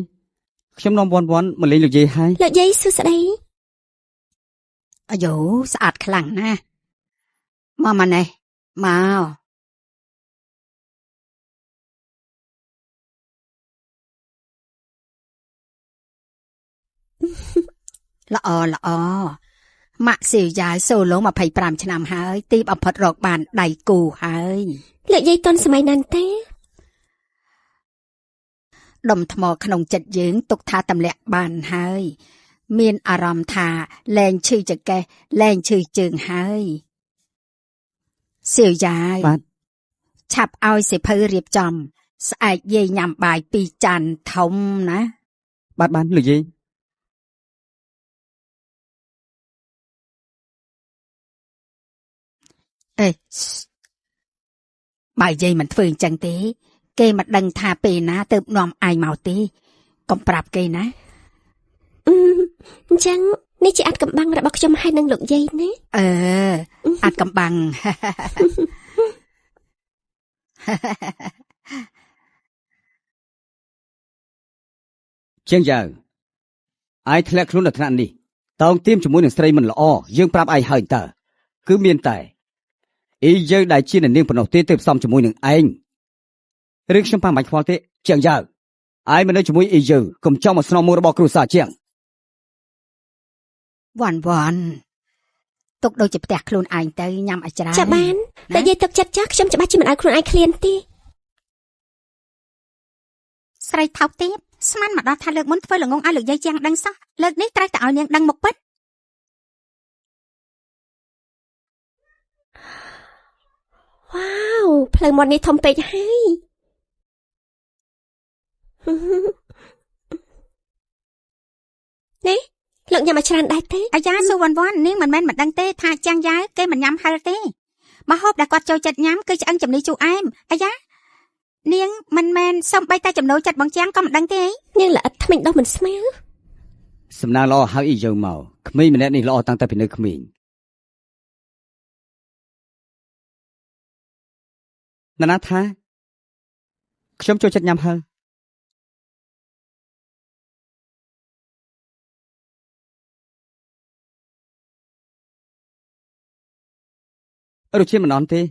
ខ្ញុំនាំវ៉ាន់មកលេងលោកយាយហើយលោកយាយសួស្ដីអាយ៉ូស្អាតខ្លាំងណាស់មកនេះមក ល្អម៉ាក់ស៊ីវយ៉ាយសូឡូ25ឆ្នាំហើយទីបំផុតរកបានដៃគូហើយលោកយាយតនសម័យนั้นទេដុំថ្មក្នុងចិត្តយើងទុកថាទម្លាក់បានហើយមានអារម្មណ៍ថាលែងឈឺចង្កេះលែងឈឺជើងហើយស៊ីវយ៉ាយបាទឆាប់ឲ្យសិភៅរៀបចំស្អែកយាយញ៉ាំបាយ2ចានធំណាបាទលោកយាយបើយាយមិនធ្វើអញ្ចឹងទេគេមិនដឹងថាពេលណាទៅនាំឯងមកទេកុំប្រាប់គេណាអញ្ចឹងនេះជាអាត់កំបាំងរបស់ខ្ញុំហើយនឹងលោកយាយណាអាត់កំបាំងជាងយ៉ាងឯងធ្លាក់ខ្លួននៅថ្នាក់នេះតោងទៀមជាមួយនឹងស្រីមិនល្អយើងប្រាប់ឯងហើយតើគឺមានតែអីយើងដែលជានាងប៉ុណ្ណោះទេទៅផ្សំជាមួយនឹងឯងរឿងខ្ញុំប៉ាមិនបាច់ខ្វល់ទេជាងយ៉ាងឯងមិននៅជាមួយអីយើងកុំចង់មកស្នងមុខរបស់គ្រួសារជាងវ៉ាន់ទុកដូចជាផ្ទះខ្លួនឯងទៅញ៉ាំឲ្យច្រើនចាបានតែយាយទឹកចិត្តចាស់ខ្ញុំច្បាស់ជាមិនឲ្យខ្លួនឯងឃ្លានទេស្រីថោកទៀតស្មានមកដល់ថាលើកមុនធ្វើល្ងងឲ្យលោកយាយជាងដឹងសោះលើកនេះត្រូវតែឲ្យនាងដឹងមុខពិតវ៉ាវផ្លូវមាត់នេះធំពេកហើយនេះលោកញ៉ាំឲ្យច្រើនដែរទេអាយ៉ាស៊ូវ៉ាន់នាងមិនមែនមិនដឹងទេថាចាំងយ៉ាវគេមិនញ៉ាំហិលទេម្ហូបដែលគាត់ចូលចិត្តញ៉ាំគឺឆ្អឹងជំនីជូរអែមអាយ៉ានាងមិនមែនសំបីតែចំណូលចិត្តបងចាំងក៏មិនដឹងទេនាងល្អិតថ្មិញដោះមិនស្មើសំណាងល្អហើយអីយើងមកក្មេងម្នាក់នេះល្អតាំងតែពីនៅក្មេងណាថាខ្ញុំចូលចិត្តញ៉ាំហើយរសជាតិមិនអន់ទេន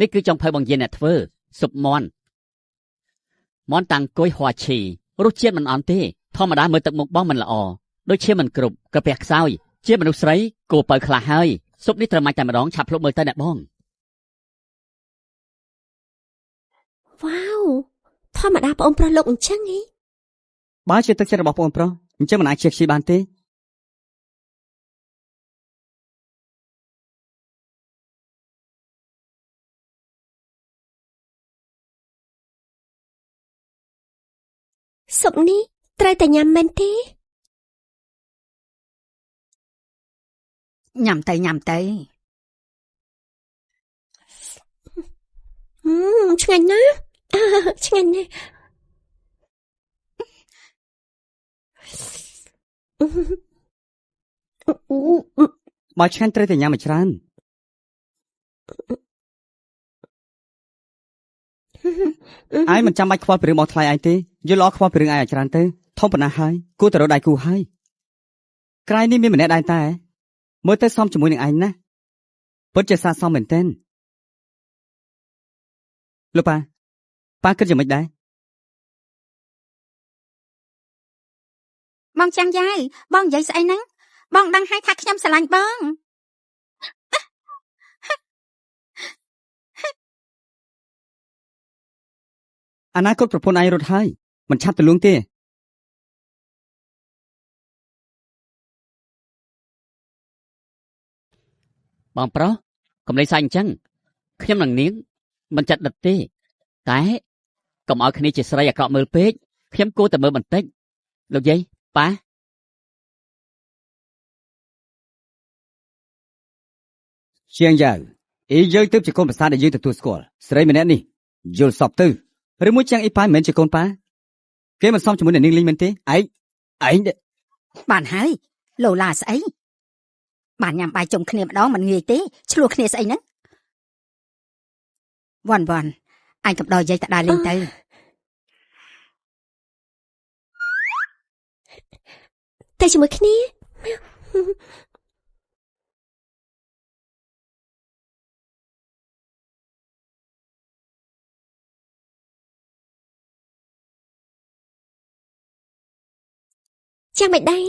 េះគឺចុងភៅបងយាយអ្នកធ្វើស៊ុបមាន់តាំងគុយហួឈីរសជាតិមិនអន់ទេធម្មតាមើលទឹកមុខបងមិនល្អដូចជាមិនគ្រប់កាពះខ្សោយជាមនុស្សស្រីគួរបើខ្លះហើយស៊ុបនេះត្រូវមកតែម្ដងឆាប់ភ្លុកមើលទៅអ្នកបងវ៉ាវធម្មតាបងប្រុសលោកអញ្ចឹងហីបើជាទឹកចិត្តរបស់បងប្រុសអញ្ចឹងមិនអាចជាខ្ជិលបានទេស៊ុបនេះត្រូវតែញ៉ាំមែនទេញ៉ាំទៅឆ្ងាញ់ណាស់ឆ្ងាញ់ណាស់បើឆ្ងាញ់ត្រូវតែញ៉ាំឲ្យច្រើនឯងមិនចាំបាច់ខ្វល់ពីរឿងមកថ្លៃឯងទេយល់ល្អខ្វល់ពីរឿងឯងឲ្យច្រើនទៅធំប៉ុណ្ណាហើយគួរតែរកដៃគូហើយក្រៃនេះមានម្នាក់ដែរតែមើលទៅសមជាមួយនឹងឯងណាពិតជាស័ក្តិសមមែនទែនលោកប៉ាគិតយ៉ាងម៉េចដែរបងចាំងយាយបងនិយាយស្អីហ្នឹងបងដឹងហើយថាខ្ញុំស្រឡាញ់បងអនាគតប្រពន្ធឯងរត់ហើយមិនឆាប់ទៅលួងទេបងប្រុសកុំលេងសើចអញ្ចឹងខ្ញុំនឹងនាងមិនចាត់ដិតទេតែកុំឲ្យគ្នាជាស្រីអាក្រក់មើលពេកខ្ញុំគួរតែមើលបន្តិចលោកយាយប៉ាជាងយ៉ាងអីយើងទៅជាកូនប្រសាដែលយើងទទួលស្គាល់ស្រីម្នាក់នេះយល់សពទៅឬមួយជាងអីប៉ាមិនមែនជាកូនប៉ាគេមិនសមជាមួយនឹងនាងលីងមែនទេឯងបានហើយលោឡាស្អីបានញ៉ាំបាយជុំគ្នាម្ដងមិនងាយទេឆ្លោះគ្នាស្អីហ្នឹងវ៉ាន់អញកំដរយាយតដើរលេងទៅ ទៅជាមួយគ្នាយ៉ាងមិនដែរ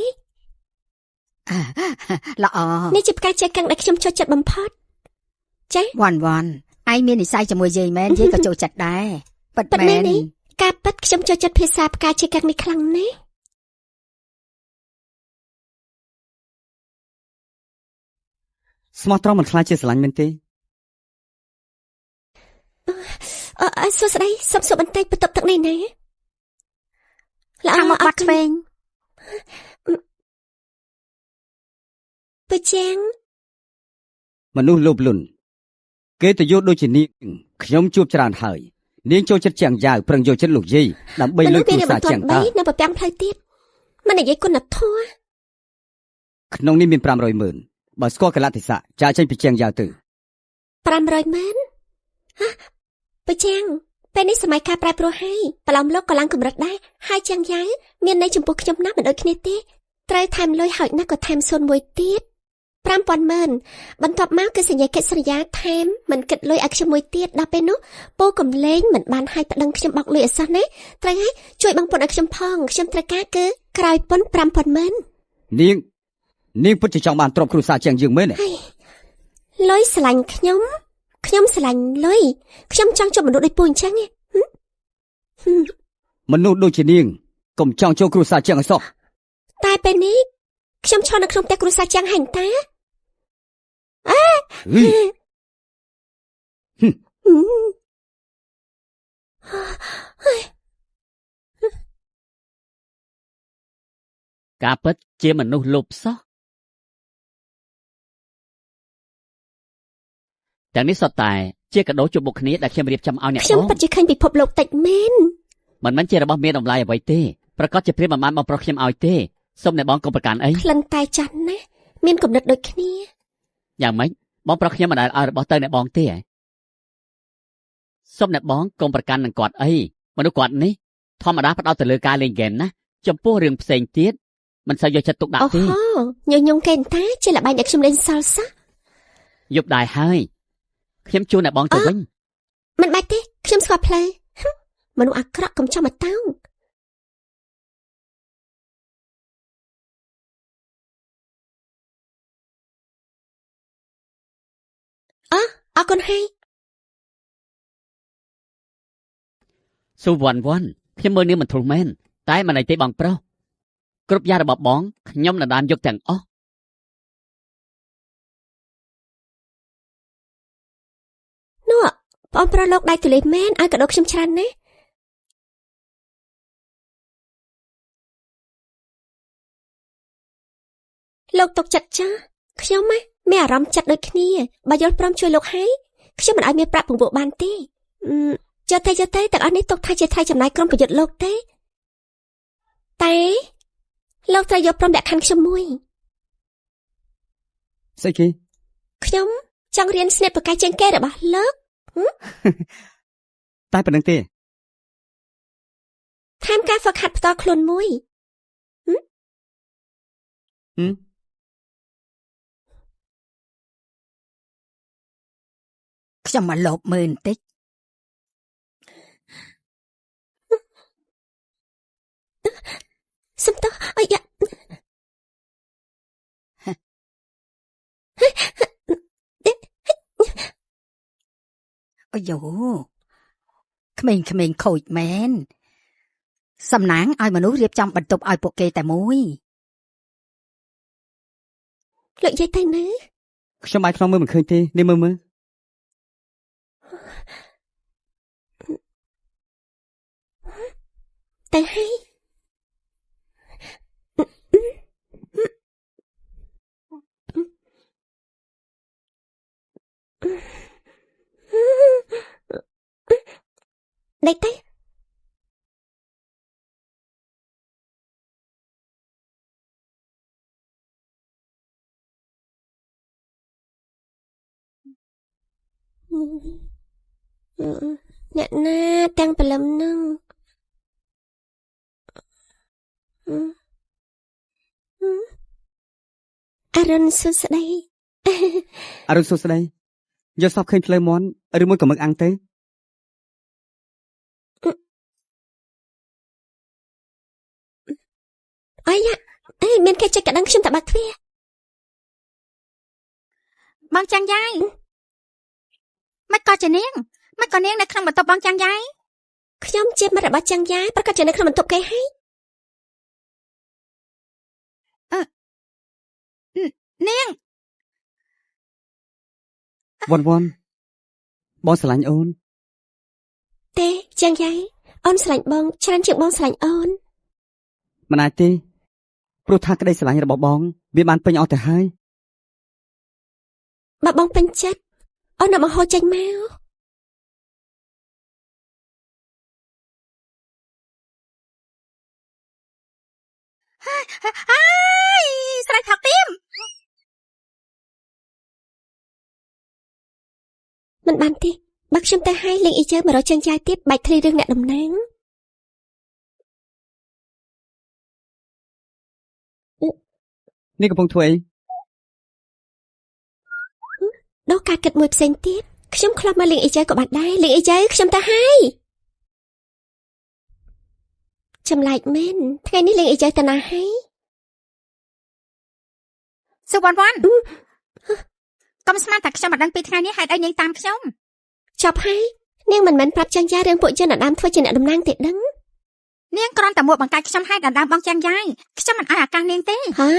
ល្អនេះជាផ្កាចេកកាំងដែលខ្ញុំចូលចិត្តបំផុតចាវ៉ាន់ឯងមាននិស័យជាមួយយាយមែនយាយក៏ចូលចិត្តដែរពិតមែនការពិតខ្ញុំចូលចិត្តភាសាផ្កាចេកកាំងនេះខ្លាំងណាស់ស្មោះត្រង់មិនខ្លាចជាស្រឡាញ់មែនទេសួស្ដីសុំសួរបន្តិចបន្ទប់ទឹកនេះណាល្អមកបាត់ឆ្វេងបើជាងមនុស្សលោភលន់គេទៅយកដូចជានាងខ្ញុំជួបច្រើនហើយនាងចូលចិត្តជាងយ៉ាវប្រឹងយកចិត្តលោកយាយដើម្បីលើកទូរស័ព្ទជាងតានៅប្រពាំងផ្លូវទៀតមិននិយាយគុណធម៌ក្នុងនេះមាន500,000បើស្គាល់កលៈទេសៈចាចេញពីជាងយ៉ាវទៅ500,000បើជាងពេលនេះសម័យកាលប្រែប្រួលហើយប្រឡំលោកក៏ឡើងកម្រិតដែរហើយជាងយ៉ាវមានន័យចំពោះខ្ញុំណាស់មិនដូចគ្នាទេត្រូវថែមលុយហើយណាស់ក៏ថែម01ទៀត5,000,000បន្ទាប់មកគឺសញ្ញាកិច្ចសន្យាថែមមិនគិតលុយឲ្យខ្ញុំមួយទៀតដល់ពេលនោះពូកំលេងមិនបានឲ្យប្តឹងខ្ញុំបោកលុយអសោះណាត្រូវហើយជួយបងពុនឲ្យខ្ញុំផងខ្ញុំត្រូវការគឺក្រោយពុន5,000,000នាងពិតជាចង់បានទ្រព្យគ្រួសារជាងយើងមែនទេលុយស្រឡាញ់ខ្ញុំស្រឡាញ់លុយខ្ញុំចង់ជួបមនុស្សដូចពូអញ្ចឹងមនុស្សដូចជានាងកុំចង់ចូលគ្រួសារជាងអសោះតែពេលនេះខ្ញុំឈរនៅក្នុងផ្ទះគ្រួសារជាងហែងតាការពិតជាមនុស្សលោភសោះទាំងនេះសុទ្ធតែជាកាដូជូបមុខគ្នាដែលខ្ញុំរៀបចំឲ្យអ្នកខ្ញុំពិតជាឃើញពិភពលោកតិចមែនមិនមែនជារបស់មានតម្លៃអ្វីទេប្រកាសជាព្រាមមិនបានបងប្រុសខ្ញុំឲ្យទេសូមអ្នកបងកុំប្រកាន់អីក្លិនតែចាស់ណាស់មានគំនិតដូចគ្នាយ៉ាងម៉េចបងប្រុសខ្ញុំមិនដែលឲ្យរបស់ទៅអ្នកបងទេសូមអ្នកបងកុំប្រកាន់នឹងគាត់អីមនុស្សគាត់នេះធម្មតាផ្ដោតទៅលើការលេងហ្គេមណាចំពោះរឿងផ្សេងទៀតមិនសូវយកចិត្តទុកដាក់ទេញញងកេនតាជាល្បែងដែលខ្ញុំលេងសល់សោះយប់ដែរហើយខ្ញុំជួនអ្នកបងទៅវិញមិនបាច់ទេខ្ញុំស្គាល់ផ្លូវមនុស្សអាក្រក់កុំចាំមកតោងអរគុណហើយស៊ូវ៉ាន់ខ្ញុំមើលនាងមិនធ្លុះមែនតែមិនអីទេបងប្រុសគ្រប់យ៉ាងរបស់បងខ្ញុំដណ្ដើមយកទាំងអស់នោះបងប្រុសលោកដៃទលេមែនឲ្យកាដូខ្ញុំច្រើនណាស់លោកទុកចិត្តចាខ្ញុំមានអារម្មណ៍ចិត្តដូចគ្នាបើយល់ព្រមជួយលោកហើយខ្ញុំមិនឲ្យមានប្រាក់ពង្វក់បានទេយកទៅទាំងអស់នេះទុកថាជាថ្លៃចំណាយក្រុមប្រយុទ្ធលោកទេតែលោកត្រូវយកព្រមលក្ខខណ្ឌខ្ញុំមួយស្អីគេខ្ញុំចង់រៀនស្និតបកាយជាងគេរបស់លោកតែប៉ុណ្្នឹងទេថែមការហ្វឹកហាត់ផ្ទាល់ខ្លួនមួយខ្ញុំមកលបមើលបន្តិចសុំទោសអាយ៉ាអាយ៉ូក្មេងខូចមែនសំណាងឲ្យមនុស្សរៀបចំបន្ទប់ឲ្យពួកគេតែមួយលោកយាយទៅណាខ្ញុំអាចខ្នងមើលមិនឃើញទេនេះមើលទៅហើយដេកទៅអ្នកណាទាំងព្រលឹមនឹង អរុនសួស្ដី អរុនសួស្ដីយកសពឃើញផ្លូវមន់ឬមួយក៏មឹកអាំងទៅអីមានគេចុចកណ្ដឹងខ្ញុំតែបើកទ្វារ បងចាំងយាយមិនក៏ជានាងមិនក៏នាងនៅក្នុងបន្ទប់បងចាំងយាយ ខ្ញុំជាមិត្តរបស់ចាំងយ៉ាយប្រកាសជានៅក្នុងបន្ទប់គេហើយ នាង វ៉ាន់បងស្រឡាញ់អូន ទេចាំងយ៉ាយអូនស្រឡាញ់បងច្រើនជាងបងស្រឡាញ់អូន មិនអាចទេព្រោះថាក្តីស្រឡាញ់របស់បងវាបានពេញអស់ទៅហើយ បើបងពេញចិត្តអូនnakបង្ហូរចេញមក ហើយស្រែកថោកទៀម មិនបានទេបើខ្ញុំទៅឲ្យលេងអ៊ីជើមករកចាំងយ៉ាយទៀតបាច់ធ្លីរឿងអ្នកតំណាង នេះកំពុងធ្វើអី ដូរការគិតមួយផ្សេងទៀតខ្ញុំខ្លាប់មកលេងអ៊ីជើក៏បានដែរលេងអ៊ីជើខ្ញុំទៅឲ្យចម្លែកមែនថ្ងៃនេះលេងអ៊ីជើទៅណាហើយ សុវណ្ណវណ្ណកុំស្មានតែខ្ញុំមិនដឹងពីថ្ងៃនេះហេតុអីនាងតាមខ្ញុំ ចប់ហើយនាងមិនមែនប្រាប់ចាំងយ៉ាយរឿងពួកជនដណ្ដើមធ្វើជាអ្នកតំណាងទេដឹង នាងគ្រាន់តែមកបង្កាច់ខ្ញុំឲ្យដណ្ដើមបងចាំងយាយខ្ញុំមិនឲ្យឱកាសនាងទេ ហ៎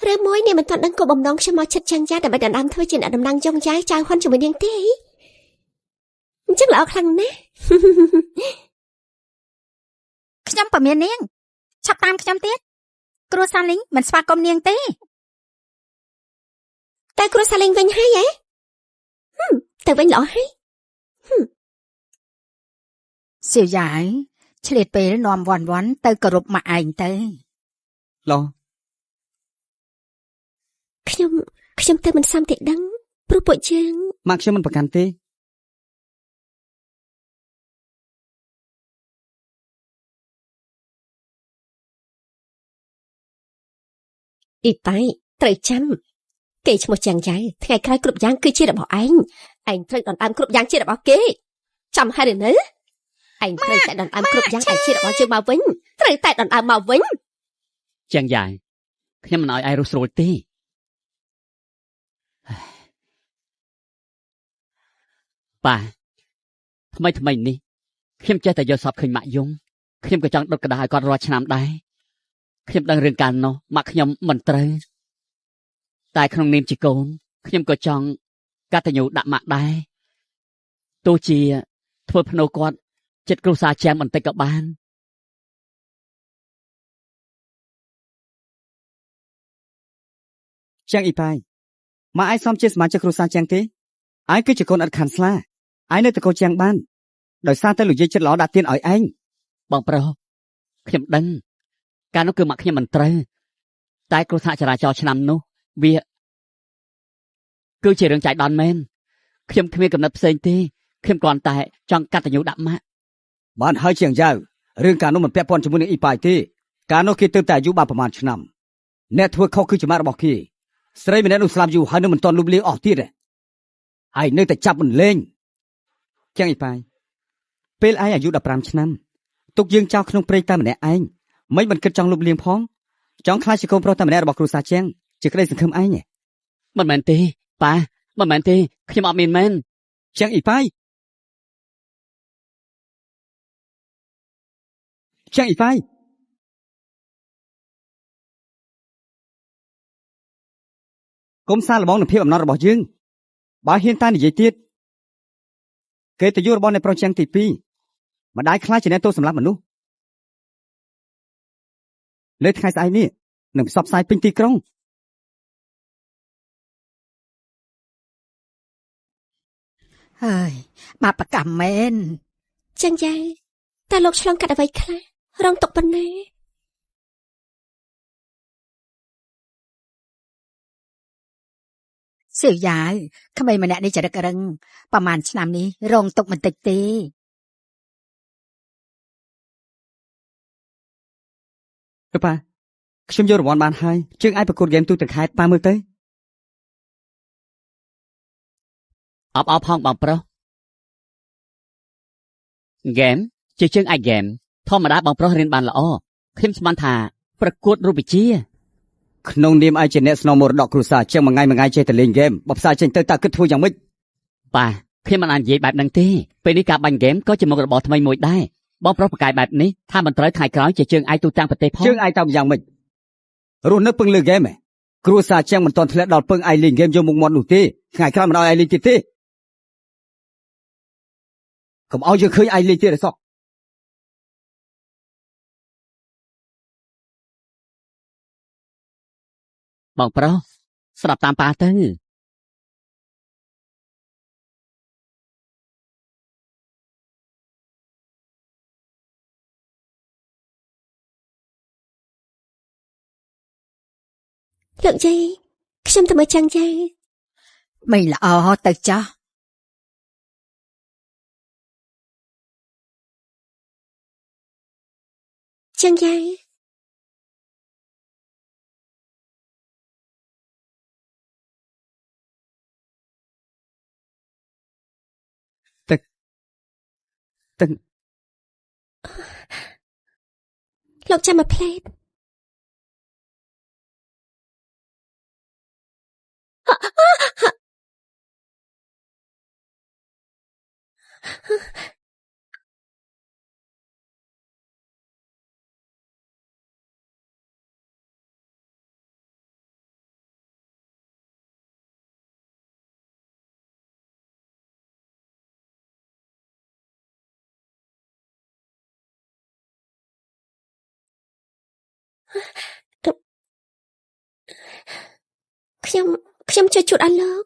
រឿងមួយនាងមិនទាន់ដឹងគោលបំណងខ្ញុំមកឈិតចាំងយ៉ាយដើម្បីដណ្ដើមធ្វើជាអ្នកតំណាងយងយ៉ាយចៅហ៊ុនជាមួយនាងទេអញ្ចឹងល្អខ្លាំងណាស់ ខ្ញុំប្រមាននាងឆាប់តាមខ្ញុំទៀតគ្រួសារលីងមិនស្វាគមន៍នាងទេ តែគ្រួសារលេងវិញហើយទៅវិញល្អហើយ សៀវយាយឆ្លៀតពេលនាំវ៉ាន់វ៉ាន់ទៅគោរពមកឯងទៅ ឡោះ ខ្ញុំទៅមិនសមទេដឹងព្រោះពួកយើង ម៉ាក់ខ្ញុំមិនប្រកាន់ទេ អ៊ីប៉ៃត្រូវចាំគេឈ្មោះចាំងយ៉ាយថ្ងៃក្រោយគ្រប់យ៉ាងគឺជារបស់ឯងត្រូវដណ្ដើមគ្រប់យ៉ាងជារបស់គេចាំហើយឬនៅឯងត្រូវតែដណ្ដើមគ្រប់យ៉ាងឯងជារបស់យើងមកវិញត្រូវតែដណ្ដើមមកវិញ ជាងយ៉ាយខ្ញុំមិនឲ្យឯងរស់ស្រួលទេប៉ាថ្មីនេះខ្ញុំចេះតែយកសពឃើញម៉ាក់យងខ្ញុំក៏ចង់ដុតក្តារឲ្យគាត់រាល់ឆ្នាំដែរខ្ញុំដឹងរឿងកាលនោះម៉ាក់ខ្ញុំមិនត្រូវតែក្នុងនាមជាកូនខ្ញុំក៏ចង់កតញ្ញូដាក់ម៉ាក់ដែរទោះជាធ្វើភ្នូគាត់ចិត្តគ្រួសារចាំបន្តិចក៏បាន ជាងអ៊ីប៉ៃម៉ាក់ឯងសមជាសមាជិកគ្រួសារជាងទេឯងគឺជាកូនឥតខានស្លាឯងនៅតែកូនជាងបានដោយសារតែលោកយាយចិត្តល្អដាក់ទានឲ្យឯង បងប្រុសខ្ញុំដឹងកាលនោះគឺម៉ាក់ខ្ញុំមិនត្រូវតែគ្រោះថ្នាក់ចរាចរណ៍ឆ្នាំនោះវាគឺជារឿងចៃដន្យមែនខ្ញុំគ្មានកំណត់ផ្សេងទេខ្ញុំគ្រាន់តែចង់កតញ្ញូដាក់ម៉ាក់ បានហើយជាងយ៉ាវរឿងការនោះមិនពាក់ព័ន្ធជាមួយនឹងអ៊ីប៉ៃទេការនោះគេទើបតែអាយុបានប្រហែលឆ្នាំអ្នកធ្វើខុសគឺច្បាប់របស់គេស្រីម្នាក់នោះស្លាប់យូរហើយនៅមិនទាន់លុបលាងអស់ទៀតហើយនៅតែចាប់មិនលេងជាងអ៊ីប៉ៃពេលឯងអាយុ15ឆ្នាំទុកយើងចោលក្នុងព្រៃតែម្នាក់ឯងមិនគិតចង់លុបលាងផងចង់ខ្លាចជាកូនប្រុសតែម្នាក់របស់គ្រួសារជាងជាក្តីសង្ឃឹមឯងមិនមែនទេប៉ាមិនមែនទេខ្ញុំអត់មានមែន ជាងអ៊ីប៉ៃជាងអ៊ីប៉ៃកុំសាឡបងនឹងភាពអំណត់របស់យើងបើហ៊ានតែនិយាយទៀតគេទៅយករបស់នៃប្រុសជាងទី2ម្ដាយខ្លាចជាអ្នកទោសសម្លាប់មនុស្សលើថ្ងៃស្អែកនេះនឹងផ្សព្វផ្សាយពេញទីក្រុង ហើយបាបកម្មមែន ចឹងយ៉ាយតើលោកឆ្លងកាត់អ្វីខ្លះរងទុកប៉ុណ្ណា សៀវយាយក្មេងម្នាក់នេះចរិតរឹងប្រហែលឆ្នាំនេះរងទុកបន្តិចទេ ទៅប៉ា ខ្ញុំយករង្វាន់បានហើយជើងអាចប្រកួតហ្គេមទូទាំងខេត្តប៉ាមើលទៅអបផងបងប្រុសហ្គេមជាជើងអាចហ្គេមធម្មតាបងប្រុសរៀនបានល្អខ្ញុំស្មានថាប្រកួតរូបវិទ្យាក្នុងនាមឯជាអ្នកស្នងមរតកគ្រួសារជាងមួយថ្ងៃចេះតែលេងហ្គេមបើផ្សាយចេញទៅតើគិតធ្វើយ៉ាងម៉េចបាទខ្ញុំមិនអាចនិយាយបែបហ្នឹងទេពេលនេះការបាញ់ហ្គេមក៏ជាមុខរបរថ្មីមួយដែរបងប្រុសប្រកែកបែបនេះថាមិនត្រូវថ្ងៃក្រោយជាជើងឯកទូទាំងប្រទេសផងជើងឯកតាមយ៉ាងម៉េចរស់នៅពឹងលើហ្គេមគ្រួសារជាងមិនទាន់ធ្លាក់ដល់ពឹងឯងលេងហ្គេមយកមុខមាត់នោះទេថ្ងៃក្រោយមិនឲ្យឯងលេងទៀតទេកុំឲ្យយើងឃើញឯងលេងទៀតទេសោះបងប្រុសស្ដាប់តាមប៉ាទៅលោកយាយខ្ញុំទៅមើលចាំងយាយមិនល្អទៅចោះចាំងយាយទឹកលោកចាំមកផ្លេតខ្ញុំជួយជួតអស់លោក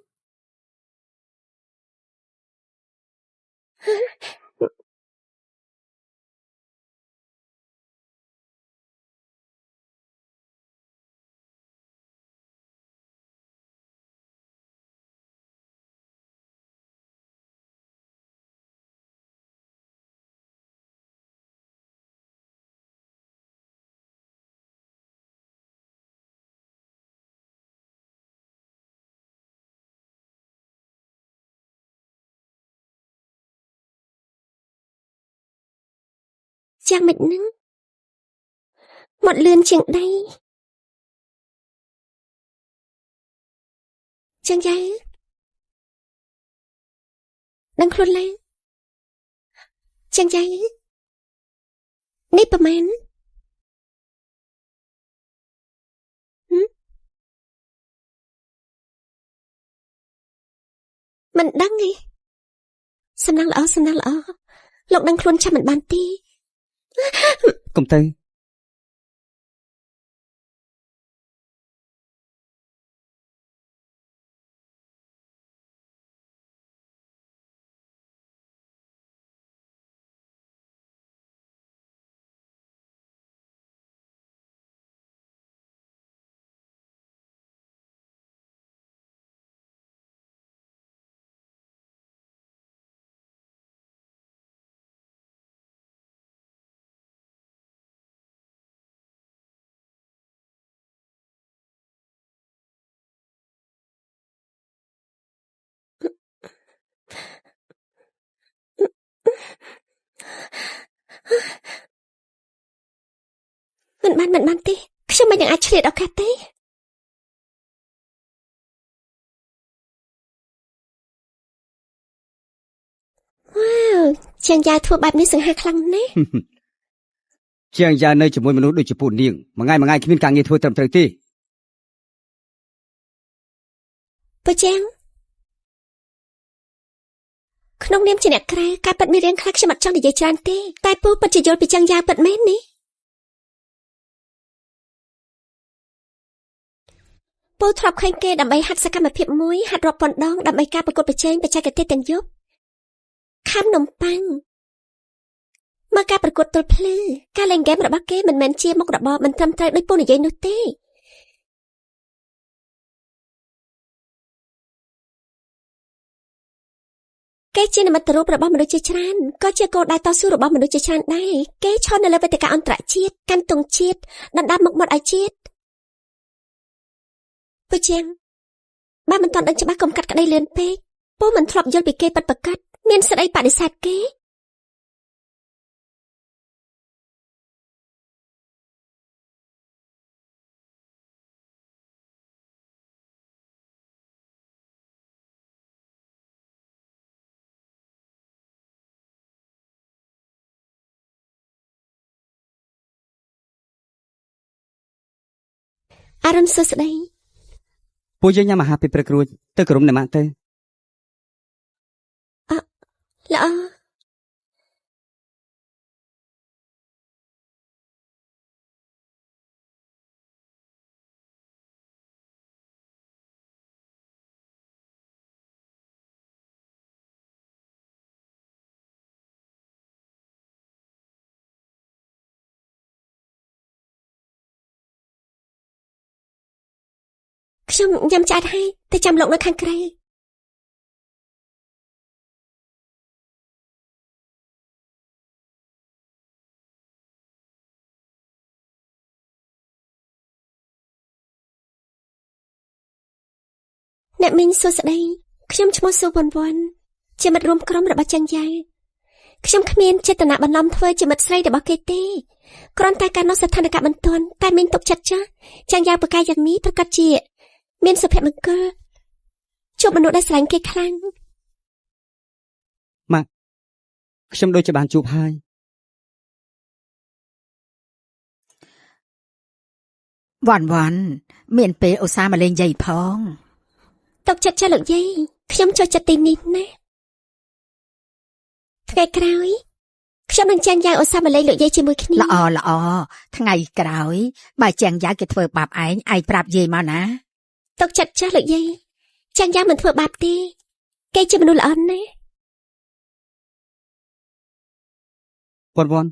យ៉ាងម៉េចនឹងមកលឿនជាងដីចឹងយាយដឹងខ្លួនឡើងចឹងយាយនេះប្រហែលមិនដឹងទេសំណាងល្អលោកដឹងខ្លួនចាំមិនបានទេកុំទៅមិនបានទេខ្ញុំមិននឹងអាចឆ្លៀតឱកាសទេវ៉ាវជាងយាយធ្វើបែបនេះសង្ហាខ្លាំងណាស់ជាងយាយនៅជាមួយមនុស្សដូចជាពូនាងមួយថ្ងៃគ្មានការងារធ្វើត្រឹមត្រូវទេពូជាងក្នុងនាមជាអ្នកក្រៅការពិតមានរឿងខ្លះខ្ញុំអត់ចង់និយាយច្រើនទេតែពូពិតជាយល់ពីចឹងយាយពិតមែននេះពូធ្លាប់ឃើញគេដើម្បីហាត់សកម្មភាពមួយហាត់រាប់ពាន់ដងដើម្បីការប្រកួតប្រជែងបច្ចេកទេសទាំងយប់ខាំនំប៉័ងមកការប្រកួតទល់ភ្លឺការលេងហ្គេមរបស់គេមិនមែនជាមុខរបរមិនត្រឹមត្រូវដូចពូនិយាយនោះទេគេជានិមិត្តរូបរបស់មនុស្សជាច្រើនក៏ជាគោលដៅតស៊ូរបស់មនុស្សជាច្រើនដែរគេឈរនៅលើវេទិកាអន្តរជាតិកាន់ទង់ជាតិដណ្ដើមមុខមាត់ឲ្យជាតិ ពូជាងបើមិនទាន់ដឹងច្បាស់កុំកាត់ក្តីលឿនពេកពូមិនធ្លាប់យល់ពីគេពិតប្រាកដមានស្ដីបដិសេធគេអរុនសួស្ដីពួកយើងញ៉ាំអាហារពេលព្រឹករួចទៅក្រុមអ្នកម៉ាក់ទៅល្អខ្ញុំញ៉ាំឆ្អែតហើយតែចាំលោកនៅខាងក្រៅអ្នកមីងសួស្ដីខ្ញុំឈ្មោះស៊ូវ៉ាន់វ៉ាន់ជាមិត្តរួមក្រុមរបស់ចាន់យ៉ៅខ្ញុំគ្មានចេតនាបន្លំធ្វើជាមិត្តស្រីរបស់គេទេគ្រាន់តែការនោះស្ថានភាពបន្ទាន់តែមីងទុកចិត្តចាស់ចាន់យ៉ៅប្រកាសយ៉ាងនេះប្រកាសជាមានសុភមង្គលជួបមនុស្សដែលស្រឡាញ់គេខ្លាំងម៉ាក់ខ្ញុំដូចជាបានជួបហើយវ៉ាន់វ៉ាន់មានពេលឧស្សាហ៍មកលេងយាយផងទុកចិត្តចាស់លោកយាយខ្ញុំចូលចិត្តទីនេះណាថ្ងៃក្រោយខ្ញុំនឹងចាញ់យ៉ៅឧស្សាហ៍មកលេងលោកយាយជាមួយគ្នាល្អថ្ងៃក្រោយបើចាញ់យ៉ៅគេធ្វើបាបឯងប្រាប់យាយមកណាទុកចិត្តចាស់លោកយាយចាញ់យ៉ៅមិនធ្វើបាបទេគេជាមនុស្សល្អណាស់វ៉ាន់វ៉ាន់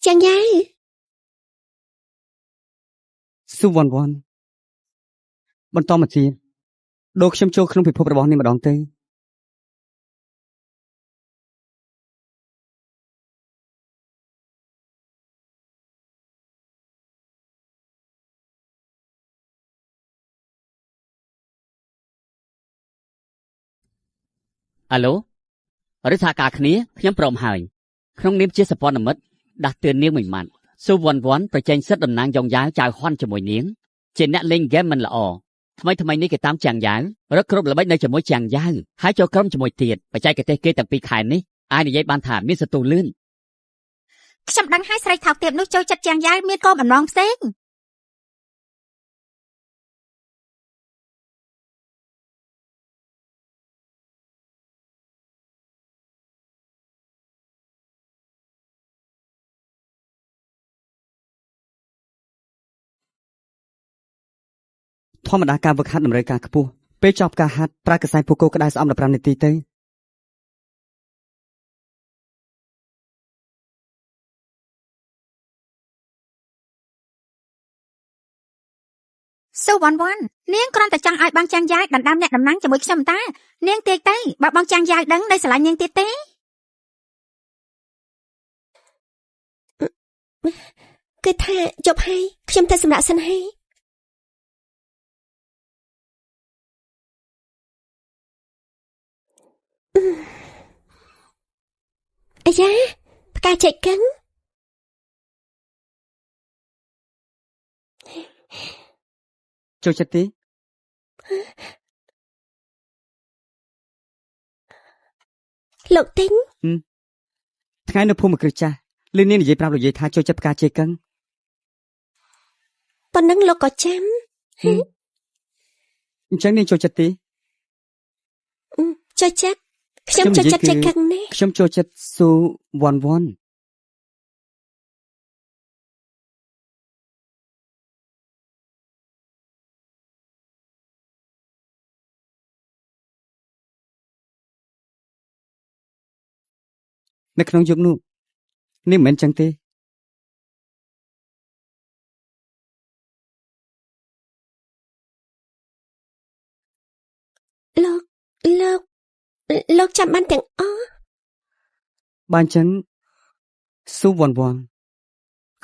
ចាញ់យ៉ៅស៊ូវ៉ាន់វ៉ាន់បន្តមកទៀតដូរខ្ញុំចូលក្នុងពិភពរបស់នេះម្ដងទៅអាឡូឬថាការគ្នាខ្ញុំព្រមហើយក្នុងនាមជាសព្វនមិត្តដាស់តឿននាងមួយម៉ាត់ស៊ូវ៉ាន់វ៉ាន់ប្រជែងសិទ្ធិតំណាងយ៉ងយ៉ាវចៅហ៊ុនជាមួយនាងជាអ្នកលេងហ្គេមមិនល្អថ្មីនេះគេតាមចាំងយ៉ាវរកគ្រប់ល្បិចនៅជាមួយចាំងយ៉ាវហើយចូលក្រុមជាមួយទៀតបច្ចេកទេសគេទាំងពីរខែនេះអាចនិយាយបានថាមានសន្ទុះលឿនខ្ញុំដឹងហើយស្រីថោកទាបនោះចូលចិត្តចាំងយ៉ាវមានគោលបំណងផ្សេងធម្មតាការវឹកហាត់តម្រូវការខ្ពស់ពេលចប់ការហាត់ប្រើកសែពូកូក្តៅស្អំ15នាទីទៅស៊ូវ៉ាន់វ៉ាន់នាងគ្រាន់តែចង់ឲ្យបងចាងយ៉ៅដណ្ដើមអ្នកតំណាងជាមួយខ្ញុំតានាងទេទៅបើបងចាងយ៉ៅដឹងនៅស្រឡាញ់នាងទៀតទេគឺថាជប់ហើយខ្ញុំទៅសម្រាប់សិនហើយអាយ៉ាផ្កាចេកកឹងចូលចិត្តទេលោកទិញថ្ងៃនៅភូមិគ្រឹះចាស់លឺនាងនិយាយប្រាប់លោកយាយថាចូលចិត្តផ្កាចេកកឹងប៉ុណ្ណឹងលោកក៏ចាំអញ្ចឹងនាងចូលចិត្តទេចូលចិត្តខ្ញុំចូលចិត្តចេកកឹងណាខ្ញុំចូលចិត្តស៊ូវ៉ាន់វ៉ាន់នៅក្នុងយុគនោះនេះមិនមែនចឹងទេលោក លោកចាំបានទាំងអស់បើអញ្ចឹងស៊ូវ៉ាន់វ៉ាន់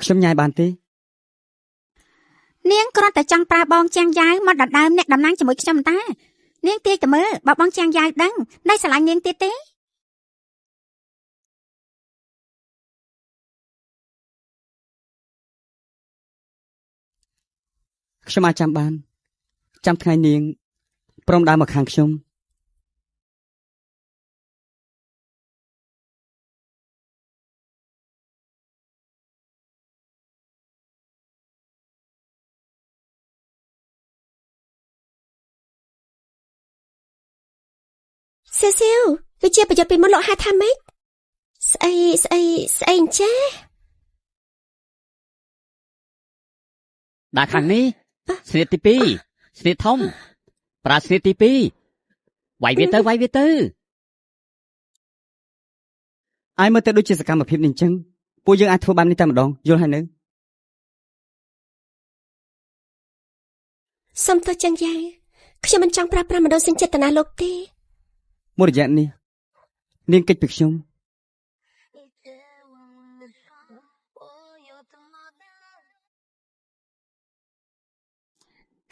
ខ្ញុំញ៉ាយបានទេនាងគ្រាន់តែចង់ប្រើបងជាងយ៉ាវមកដណ្ដើមអ្នកតំណាងជាមួយខ្ញុំតានាងទាយទៅមើលបើបងជាងយ៉ាវដឹងដៃស្រឡាញ់នាងទៀតទេខ្ញុំអាចចាំបានចាំថ្ងៃនាងព្រមដើរមកខាងខ្ញុំសៀវសៀវវាជាប្រយុទ្ធពីមុនលោកហៅថាម៉េចស្អីអញ្ចេះដាក់ខាងនេះស្នៀតទី2ស្នៀតធំប្រើស្នៀតទី2វាយវាទៅអាយមើលទៅដូចជាសកម្មភាពនេះអញ្ចឹងពួកយើងអាចធ្វើបែបនេះតែម្ដងយល់ហើយនៅសុំទោះចឹងយ៉ាវខ្ញុំមិនចង់ប្រើប្រាស់មនោសញ្ចេតនាលោកទេមួយរយៈនេះនាងកិច្ចពីខ្ញុំ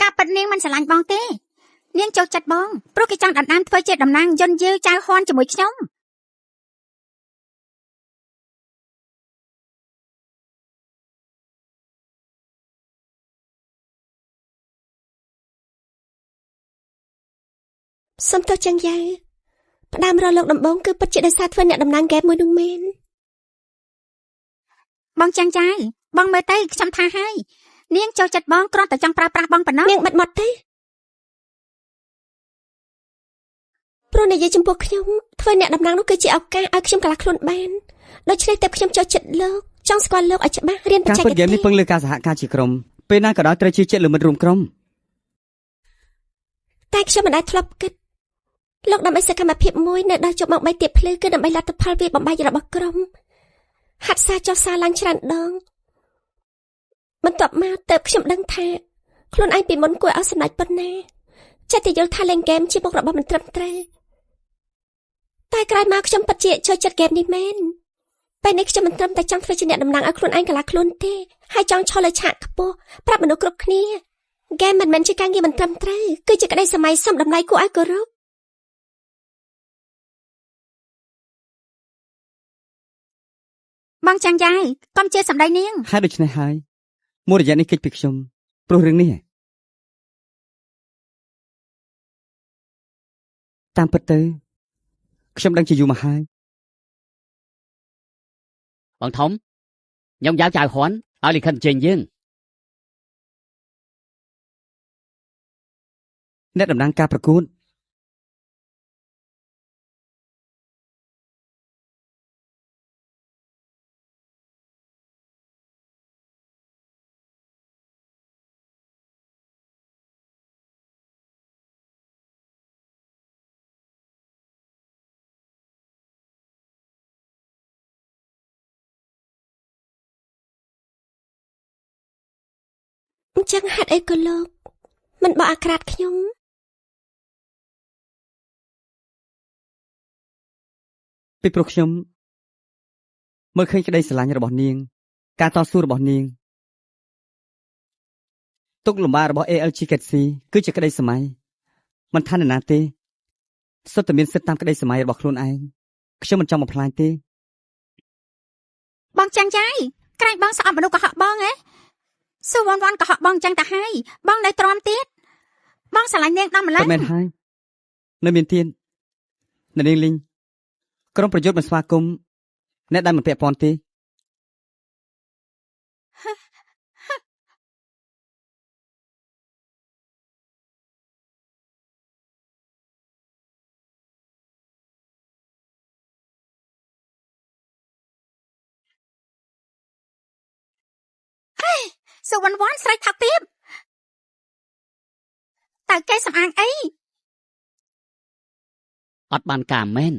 ការប៉ັດនាងមិនស្រឡាញ់បងទេនាងចូលចិត្តបងព្រោះគេចង់ដណ្ដើមធ្វើជាតំណាងយន្តយាវចៅហ៊ានជាមួយខ្ញុំសុំទោះចឹងយ៉ាវផ្ដើមរកលោកដំបងគឺពិតជាដោយសារធ្វើអ្នកតំណាងហ្គេមមួយនោះមែនបងចាំងចាយបងមើលទៅខ្ញុំថាហើយនាងចូលចិត្តបងគ្រាន់តែចង់ប្រើប្រាស់បងប៉ុណ្ណោះនាងបិទមាត់ទេព្រោះនិយាយចំពោះខ្ញុំធ្វើអ្នកតំណាងនោះគឺជាឱកាសឲ្យខ្ញុំកន្លះខ្លួនបានដូច្នេះទើបខ្ញុំចូលចិត្តលោកចង់ស្គាល់លោកឲ្យច្បាស់រៀនបច្ចេកទេសការធ្វើហ្គេមនេះពឹងលើការសហការជាក្រុមពេលណាក៏ដោយត្រូវជឿជាក់លើមិត្តរួមក្រុមតែខ្ញុំមិនដែលធ្លាប់គិតលោកដើម្បីសកម្មភាពមួយនៅដល់ជប់មក3ទៀតភ្លឺគឺដើម្បីលទ្ធផលវាបំបាយរបស់ក្រុមហាត់សារចុះសារឡើងច្រើនដងបន្ទាប់មកទើបខ្ញុំដឹងថាខ្លួនឯងពីមុនគួរឲ្យសម្ដេចប៉ុណ្ណាចិត្តតែយល់ថាលេងហ្គេមជាមុខរបរមិនត្រឹមត្រូវតែក្រោយមកខ្ញុំពិតជាចូលចិត្តហ្គេមនេះមែនពេលនេះខ្ញុំមិនត្រឹមតែចង់ធ្វើជាអ្នកតំណាងឲ្យខ្លួនឯងកន្លះខ្លួនទេហើយចង់ឈរលើឆាកខ្ពស់ប្រាប់មនុស្សគ្រប់គ្នាហ្គេមមិនមែនជាការងារមិនត្រឹមត្រូវគឺជាក្តីសម័យសមតម្លៃគួរឲ្យគោរពបងចាំងយ៉ាយកុំជាសម្ដីនាងហើយដូច្នេះហើយមួយរយៈនេះកិច្ចពីខ្ញុំព្រោះរឿងនេះតាមពិតទៅខ្ញុំដឹងជាយូរមកហើយបងធំខ្ញុំយ៉ាវចៅហ៊ានឲ្យលិខិតចេញយើងអ្នកតំណាងការប្រកួតអញ្ចឹងហេតុអីក៏លោកមិនបោះអាក្រាតខ្ញុំពីព្រោះខ្ញុំមើលឃើញក្តីស្រឡាញ់របស់នាងការតស៊ូរបស់នាងទុកលំបាករបស់ ALGKC គឺជាក្តីសម័យមិនថានរណាទេសុទ្ធតែមានសិទ្ធិតាមក្តីសម័យរបស់ខ្លួនឯងខ្ញុំមិនចង់បំផ្លាញទេបងចាំងចាយក្រែងបងស្អប់មនុស្សកុហកបងហ៎ស៊ូវ៉ាន់វ៉ាន់កុហកបងចឹងទៅហើយបងនៅទ្រាំទៀតបងស្រឡាញ់នាងដល់ម្ល៉េះមិនមែនហើយនៅមានទៀតនៅនាងលីងក្រុមប្រយុទ្ធមិនស្វាគមន៍អ្នកដែលមិនពាក់ព័ន្ធទេស៊ូវ៉ាន់វ៉ាន់ស្រែកថាទៀបតើគេសំអាងអីអត់បានការមែន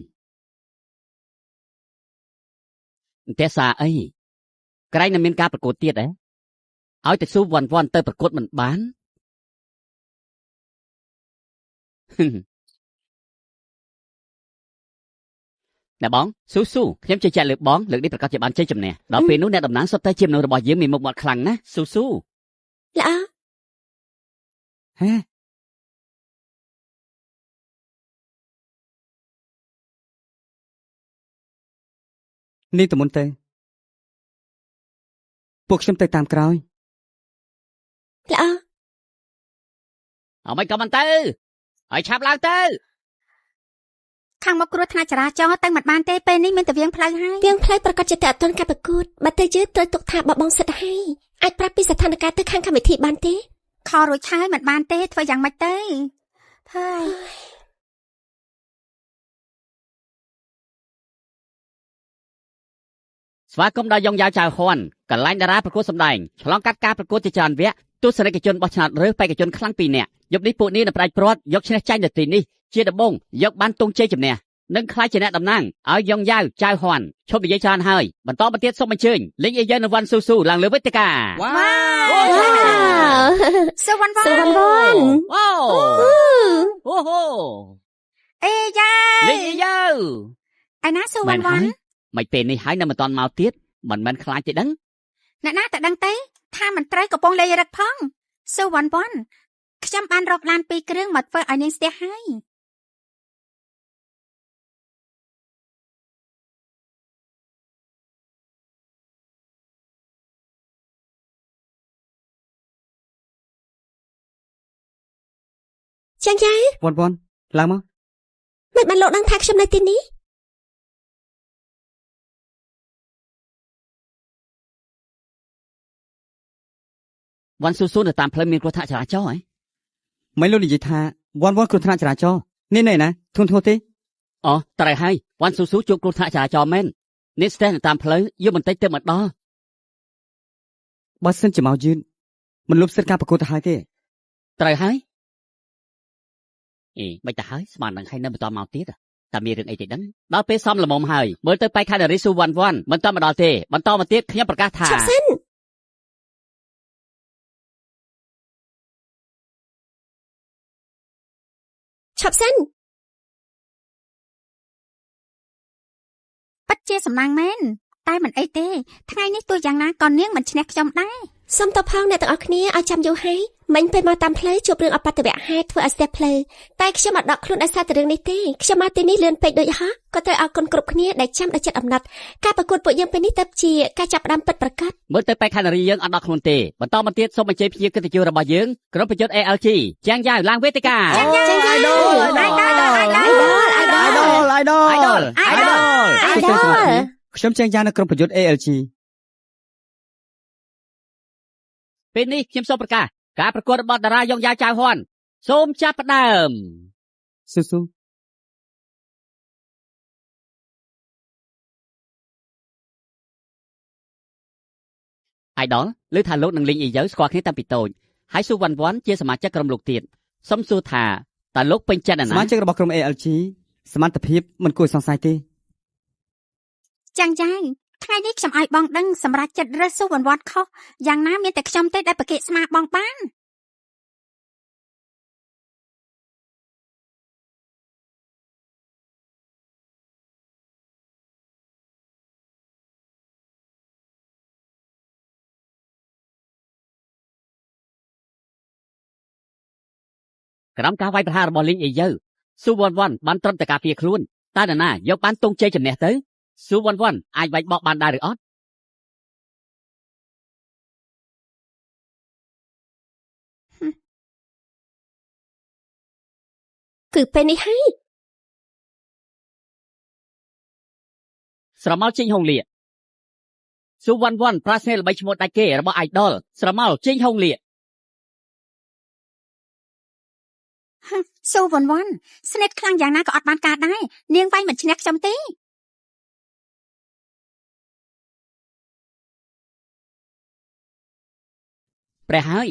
តែសារអីក្រែងនឹងមានការប្រកួតទៀតឲ្យតែស៊ូវ៉ាន់វ៉ាន់ទៅប្រកួតមិនបាន ណែបងស៊ូខ្ញុំជឿជាក់លើបងលើកនេះប្រកាសជាបានជ័យជំនះដល់ពេលនោះអ្នកតំណាងសុទ្ធតែជាមនុស្សរបស់យើងមានមុខមាត់ខ្លាំងណាស់ស៊ូល្អ ហេនេះទៅមុនទៅពួកខ្ញុំទៅតាមក្រោយ ល្អ អមិនក៏មិនទៅឲ្យឆាប់ឡើងទៅ ខាងមកគ្រោះថ្នាក់ចរាចរណ៍ទៅមិនបានទេពេលនេះមានតែវៀងផ្លូវហើយ វាងផ្លូវប្រកាសជាតើអត់ទាន់ការប្រកួតបើទៅយើងត្រូវទុកថាបបងសិទ្ធហើយអាចប្រាប់ពីស្ថានភាពទៅខាងកម្មវិធីបានទេ ខរួចហើយមិនបានទេធ្វើយ៉ាងម៉េចទៅហើយ ស្វាគមន៍ដល់យ៉ងយ៉ាវចៅហ៊ុនកន្លែងតារាប្រកួតសម្ដែងឆ្លងកាត់ការប្រកួតជាច្រើនវគ្គទស្សនិកជនបោះឆ្នោតរើសបេក្ខជនខ្លាំង2នាក់យប់នេះពួកនេះនៅផ្ដាច់ព្រាត់យកឈ្នះចាញ់នៅទីនេះជាដំបងយកបានទង់ជ័យជំនះនិងខ្លាចជាអ្នកតំណាងឲ្យយ៉ងយ៉ាវចៅហ៊ុនឈប់និយាយច្រើនហើយបន្តមកទៀតសូមអញ្ជើញលេងអេយើងនៅវ៉ាន់ស៊ូឡើងលើវេទិកា វ៉ា ស៊ូវ៉ាន់ វ៉ាន់ វ៉ាវអូហូ អេយ៉ា លេងអេយើ ឯណាស៊ូវ៉ាន់ មិនពេលនេះហើយនៅមិនតាន់មកទៀតមិនមែនខ្លាចទេដឹង អ្នកណាតែដឹងទេថាមិនត្រូវកំពុងលេងរឹកផងស៊ូវ៉ាន់ខ្ញុំបានរកឡាន2គ្រឿងមកធ្វើឲ្យនាងស្ទះហើយចាញ់យ៉ា វ៉ាន់ឡើងមក មិនបានលោកដឹងថាខ្ញុំនៅទីនេះ វ៉ាន់ស៊ូនៅតាមផ្លូវមានគ្រោះថ្នាក់ចរាចរណ៍ហ៎ មិនលោកនិយាយថាវ៉ាន់គ្រោះថ្នាក់ចរាចរណ៍នេះណាធន់ទេ អូត្រូវហើយវ៉ាន់ស៊ូជួបគ្រោះថ្នាក់ចរាចរណ៍មែននេះស្ទះនៅតាមផ្លូវយប់បន្តិចទៅមកដល់ បើសិនជាមកយឺនមិនលុបសិទ្ធិការប្រកួតទៅហើយទេ ត្រូវហើយមិនទៅហើយស្មាននឹងហើយនៅបន្តមកទៀតតែមានរឿងអីទេដឹងដល់ពេលសំល្មមហើយមើលទៅបែកខេត្តរីស៊ូវ៉ាន់មិនតមកដល់ទេបន្តមកទៀតខ្ញុំប្រកាសថា ឈប់សិនឈប់សិន ពិតជាសំណាងមែនតែមិនអីទេថ្ងៃនេះទោះយ៉ាងណាក៏នាងមិនឈ្នះខ្ញុំដែរ សូមតបផងអ្នកទាំងអស់គ្នាឲ្យចាំយូរហើយមិញពេលមកតាមផ្លូវជួបរឿងអបតវៈហេតុធ្វើឲ្យស្ទះផ្លូវតែខ្ញុំអត់ដកខ្លួនដោយសារតែរឿងនេះទេខ្ញុំមកទីនេះលឿនពេកដូចហោះក៏ត្រូវអរគុណគ្រប់គ្នាដែលចាំដល់ចិត្តអំណត់ការប្រកួតពួកយើងពេលនេះទៅជាការចាប់ផ្ដើមពិតប្រាកដ មើលទៅបែកខេត្តរីយើងអត់ដកខ្លួនទេបន្តមកទៀតសូមអញ្ជើញភ្ញៀវកិត្តិយសរបស់យើងក្រុមប្រយុទ្ធ ALG ចាងយ៉ាវឡើងវេទិកា ខ្ញុំចាញ់យ៉ាងនៅក្រុមប្រយុទ្ធ ALG ពេលនេះខ្ញុំសូមប្រកាសការប្រកួតរបស់តារាយ៉ងយ៉ាវចៅហ៊ុនសូមចាប់ផ្ដើម ស៊ូ អាយដលឮថាលោកនឹងលេងអីយើស្គាល់គ្នាតាំងពីតូចហើយស៊ូវ៉ាន់ជាសមាជិកក្រុមលោកទៀតសុំសួរថាតើលោកពេញចិត្តណាស់ សមាជិករបស់ក្រុម ALG សមត្ថភាពមិនគួរសង្ស័យទេ ចាំងយ៉ាយថ្ងៃនេះខ្ញុំឲ្យបងដឹងសម្រាប់ចិត្តរើសស៊ូវ៉ាន់ខុសយ៉ាងណាមានតែខ្ញុំទេដែលប្រកេកស្មាបងបានក្រោមការវាយប្រហាររបស់លេងអីយើស៊ូវ៉ាន់បានត្រឹមតែការពារខ្លួនតើនរណាយកបានទង់ជ័យជំនះទៅស៊ូវ៉ាន់អាចវាយបកបានដែរឬអត់ គឺពេលនេះហើយ ស្រមោលចេញហុងលៀស៊ូវ៉ាន់ប្រាស្នេល្បីឈ្មោះដាច់គេរបស់អាយដលស្រមោលចេញហុងលៀ ស៊ូវ៉ាន់ស្និទ្ធខ្លាំងយ៉ាងណាក៏អត់បានការដែរនាងវាយមិនឈ្នះខ្ញុំទេព្រះហើយ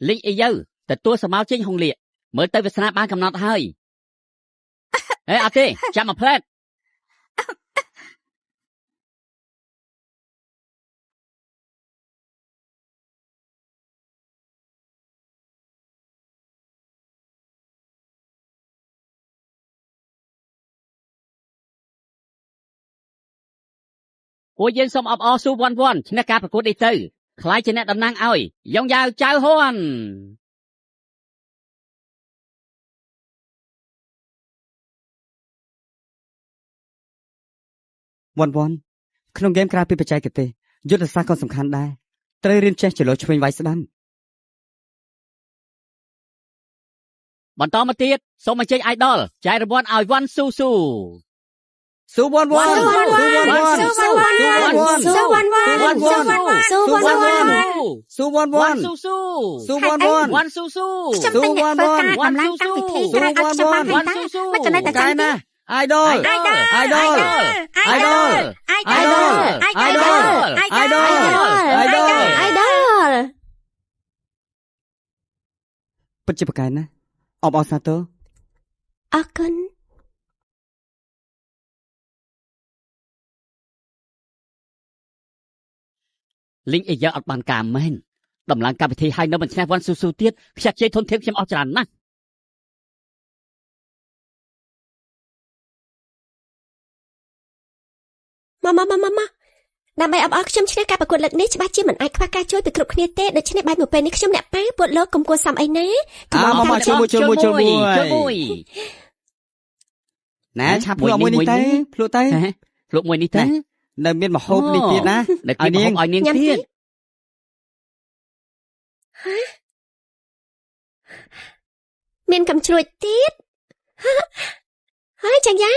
លេងអីយើទទួលស្រមោលចេញហុងលៀមើលទៅវាសនាបានកំណត់ហើយហេអត់ទេចាំមកផ្លែត ពួកយើងសូមអបអរស៊ូវ៉ាន់វ៉ាន់ឈ្នះការប្រកួតនេះទៅខ្លាយជាអ្នកតំណាងឲ្យយ៉ងយ៉ាវចៅហ៊ុនវ៉ាន់វ៉ាន់ក្នុងហ្គេមក្រៅពីបច្ចេកទេសយុទ្ធសាស្ត្រក៏សំខាន់ដែរត្រូវរៀនចេះចលោះឆ្វេងវាយស្ដាំបន្តមកទៀតសូមអញ្ជើញ idol ចែករង្វាន់ឲ្យវ៉ាន់ស៊ូស៊ូ ស៊ូវ៉ាន់វ៉ាន់ស៊ូវ៉ាន់វ៉ាន់ស៊ូវ៉ាន់វ៉ាន់ស៊ូវ៉ាន់វ៉ាន់ស៊ូវ៉ាន់វ៉ាន់ស៊ូវ៉ាន់វ៉ាន់ស៊ូវ៉ាន់វ៉ាន់ស៊ូវ៉ាន់វ៉ាន់ ស៊ូស៊ូ ស៊ូវ៉ាន់វ៉ាន់ វ៉ាន់ស៊ូស៊ូ ខ្ញុំតែអ្នកធ្វើការដំឡើងកម្មវិធីក្រៅឲ្យខ្ញុំបានវិញតាមិនចំណេះតែចាំទេ idol idol idol idol idol ពិតជាប្រកែកណាអបអរសាទរអរគុណលីងអីយ៉ាអត់បានការមែនដំឡើងកម្មវិធីឲ្យនៅមិនឈ្នះវ៉ាន់ស៊ូស៊ូទៀតខ្ជិលជ័យធនធានខ្ញុំអស់ច្រើនណាស់មកដើម្បីអបអរខ្ញុំឈ្នះការប្រកួតលើកនេះច្បាស់ជាមិនអាចខ្វះការជួយពីគ្រប់គ្នាទេដូច្នេះបែរមកពេលនេះខ្ញុំអ្នកប៉ាពួកលោកកុំគួរសមអីណាមកជួយណែឆាប់ភ្លក់មួយនេះទៅភ្លក់ទៅភ្លក់មួយនេះទៅនៅមានមហូបនេះទៀតណាឲ្យនាងទៀតមានកំជ្រួចទៀតហើយចាំយ៉ា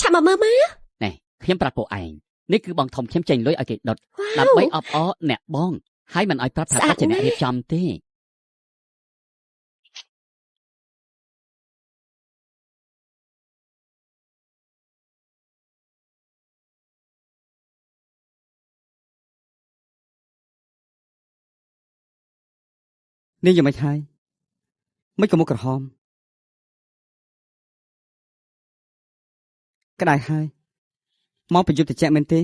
ឆាប់មកមើលមកណែខ្ញុំប្រាប់ពួកឯងនេះគឺបងធំខ្ញុំចេញលុយឲ្យគេដុតដើម្បីអបអរអ្នកបងហើយមិនឲ្យប្រាប់ថាជាអ្នករៀបចំទេនេះយ៉ាងម៉េចហើយមិនក៏មុខក្រហមក្តៅហើយមកប្រយុទ្ធតិចមែនទេ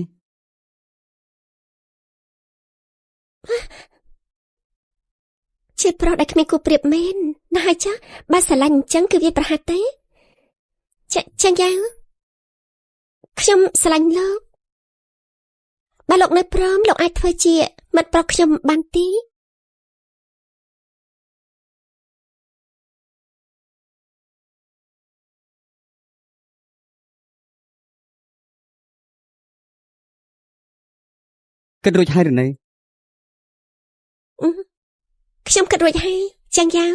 ជាប្រុសដែលគ្មានគូប្រៀបមែនណាស់ហើយចាបើស្រឡាញ់អញ្ចឹងគឺវាប្រហែលទេចឹងយ៉ាងខ្ញុំស្រឡាញ់លោកបើលោកនៅព្រមលោកអាចធ្វើជាមិត្តប្រុសខ្ញុំបានទេគិតរួចហើយឬនៅខ្ញុំគិតរួចហើយចឹងយ៉ាង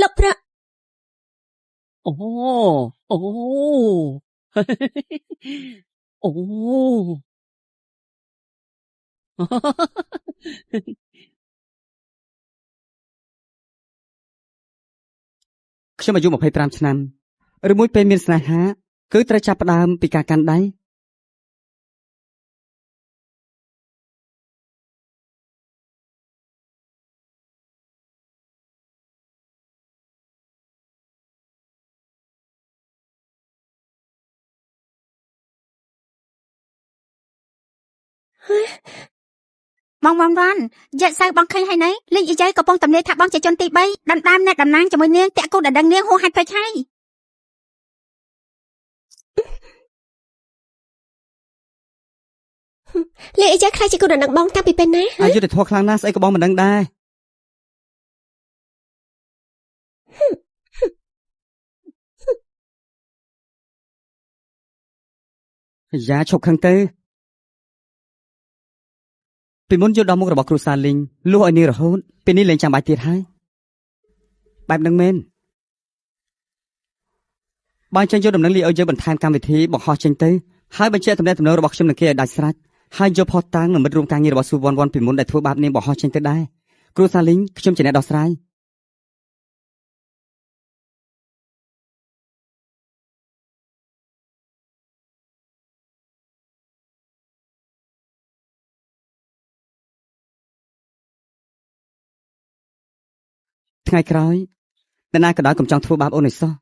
លោកប្រុសអូខ្ញុំអាយុ25ឆ្នាំឬមួយពេលមានស្នេហាគឺត្រូវចាប់ផ្ដើមពីការកាន់ដៃបងវ៉ាន់វ៉ាន់យកសៅបងឃើញហើយណៃលីងអីយ៉ៃកំពុងតំណាយថាបងជាជនទី3ដណ្ដើមអ្នកតំណាងជាមួយនាងតាក់គូដណ្ដឹងនាងហួសហេតុពេកហើយលេអីយ៉ាខ្លាចជាគូដណ្ដឹងបងតាំងពីពេលណាអយុធធម៌ខ្លាំងណាស់ស្អីក៏បងមិនដឹងដែរយ៉ាឈប់ខឹងទៅពីមុនយល់ដល់មុខរបស់គ្រូសាលីងលុះឲ្យនាងរហូតពេលនេះលែងចាំបាច់ទៀតហើយបែបនឹងមែនបើចឹងយកដំណឹងលីឲ្យយើងបន្ថែមកម្មវិធីបង្ហោះចេញទៅហើយបញ្ជាក់តំណែងតំណងរបស់ខ្ញុំនឹងគេឲ្យដាច់ស្រេចហើយយកផុសតាំងនឹងមិត្តរួមការងាររបស់ស៊ូវ៉ាន់វ៉ាន់ពីមុនដែលធ្វើបាបនាងបង្ហោះចេញទៅដែរគ្រូសាលីងខ្ញុំជាអ្នកដោះស្រាយថ្ងៃក្រោយអ្នកណាក៏ដោយកុំចង់ធ្វើបាបអូនឯសោះ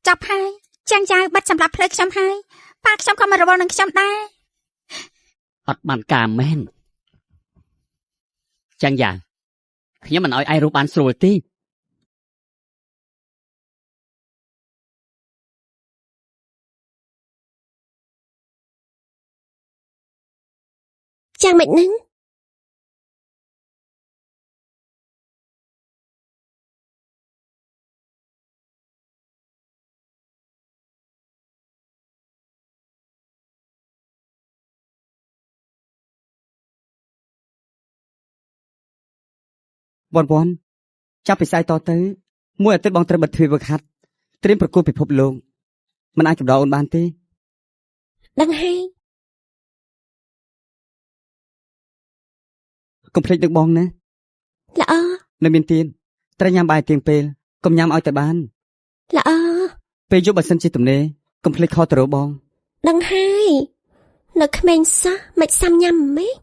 ចាប់ហើយចាំងយ៉ាវបាត់សម្រាប់ផ្លូវខ្ញុំហើយប៉ាខ្ញុំក៏មករវល់នឹងខ្ញុំដែរអត់បានការមែនចឹងយ៉ាងខ្ញុំមិនឲ្យឯងរੂបានស្រួលទេ យ៉ាងម៉េចនឹងវ៉ាន់ចាប់ពីស្អែកតទៅមួយអាទិត្យបងត្រូវបិទទ្វារហ្វឹកហាត់ត្រៀមប្រកួតពិភពលោកមិនអាចកំដរអូនបានទេដឹងហើយក ុំភ្លេចនឹកបងណា ល្អ នៅមានទៀនត្រូវញ៉ាំបាយទៀងពេលកុំញ៉ាំឲ្យតែបាន ល្អ ពេលយប់បើសិនជាទំនេរកុំភ្លេចខទៅរកបង ដឹងហើយនៅក្មេងសោះមិនសាំញ៉ាំម៉េច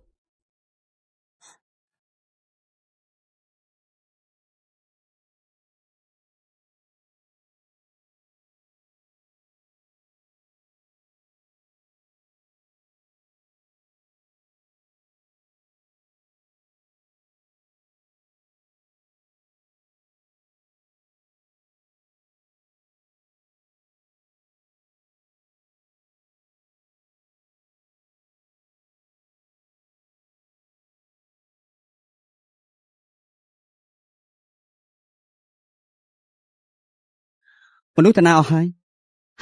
មនុស្សតាណាអស់ហើយ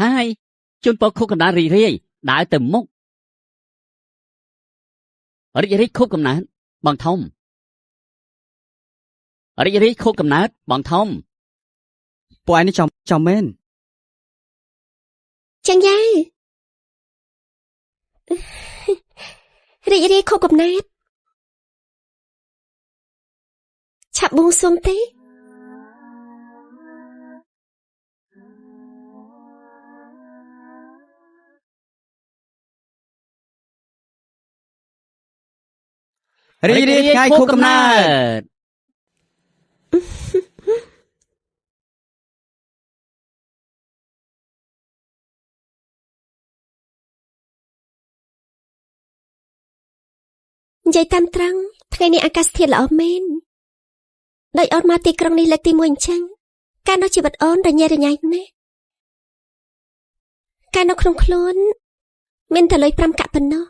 ហើយជូនពរខូបកំណើតរីករាយដើរទៅមុខរីករាយខូបកំណើតបងធំរីករាយខូបកំណើតបងធំ ពួកឯងនេះចំមែន ចឹងយ៉ារីករាយខូបកំណើតឆាប់បួងសួងទេរីករាយថ្ងៃខួបកំណើត និយាយតាមត្រង់ថ្ងៃនេះអាកាសធាតុល្អមែនដោយអូនមកទីក្រុងនេះលើកទី1អញ្ចឹងការនៅជីវិតអូនរញ៉េរញ៉ៃណាស់ការនៅក្នុងខ្លួនមានតែលុយ5កាក់ប៉ុណ្ណោះ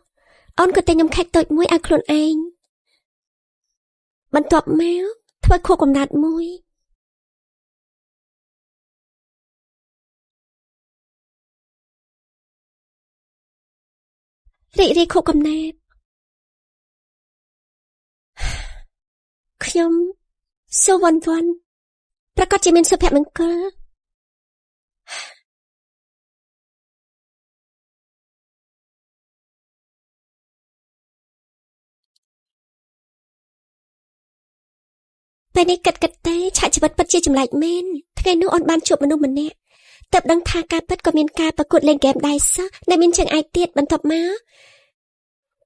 អូនក៏ទិញនំខេកតូចមួយឲ្យខ្លួនឯងបន្ទាប់មកធ្វើខួបកំណើតមួយរីករាយខួបកំណើតខ្ញុំសូវន់ប្រកាសជាមានសុភមង្គលពេលនេះគិតទេឆាកជីវិតពិតជាចម្លែកមែនថ្ងៃនោះអូនបានជួបមនុស្សម្នាក់ទើបដឹងថាការពិតក៏មានការប្រកួតលេងហ្គេមដែរសោះដែលមានជើងឯកទៀតបន្ទាប់មក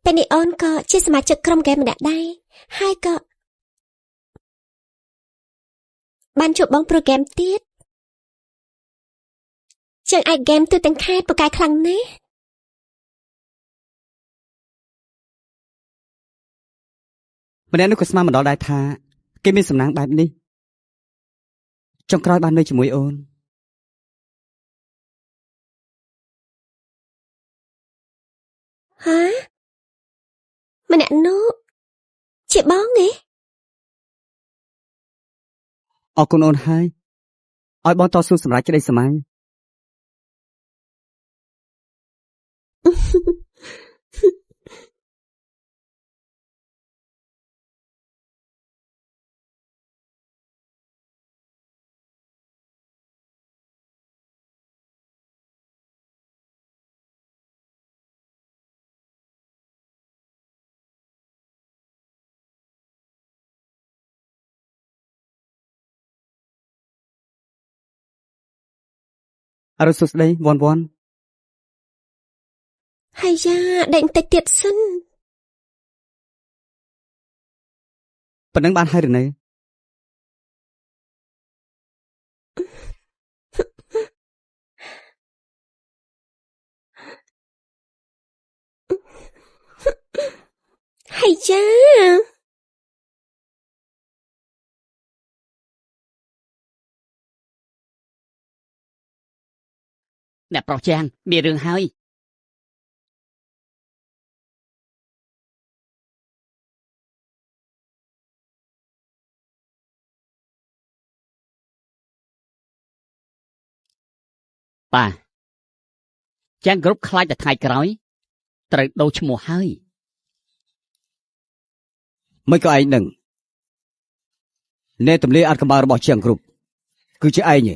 ពេលនេះអូនក៏ជាសមាជិកក្រុមហ្គេមម្នាក់ដែរហើយក៏បានជួបបងប្រូហ្គេមទៀតជើងឯកហ្គេមទូទាំងខេត្តពូកែខ្លាំងណាស់ម្នាក់នោះក៏ស្មានមិនដល់ដែរថាគេមានសំណាងបែបនេះចុងក្រោយបាននៅជាមួយអូនហាម្នាក់នោះជាបងទេអរគុណអូនហើយឲ្យបងតស៊ូសម្រាប់ក្តីសម័យអរុណសួស្តីវ៉ាន់ហើយយ៉ាដេកបន្តិចទៀតសិនប៉ុណ្ណឹងបានហើយឬនៅហើយយ៉ាអ្នកប្រុសចាងមានរឿងហើយ បាទចាំងគ្រប់ខ្លាចតែថ្ងៃក្រោយត្រូវដូរឈ្មោះហើយ មិនក៏ឯងនឹងអ្នកទម្លាយអត់កម្បារបស់ជាងគ្រប់គឺជាឯងទេ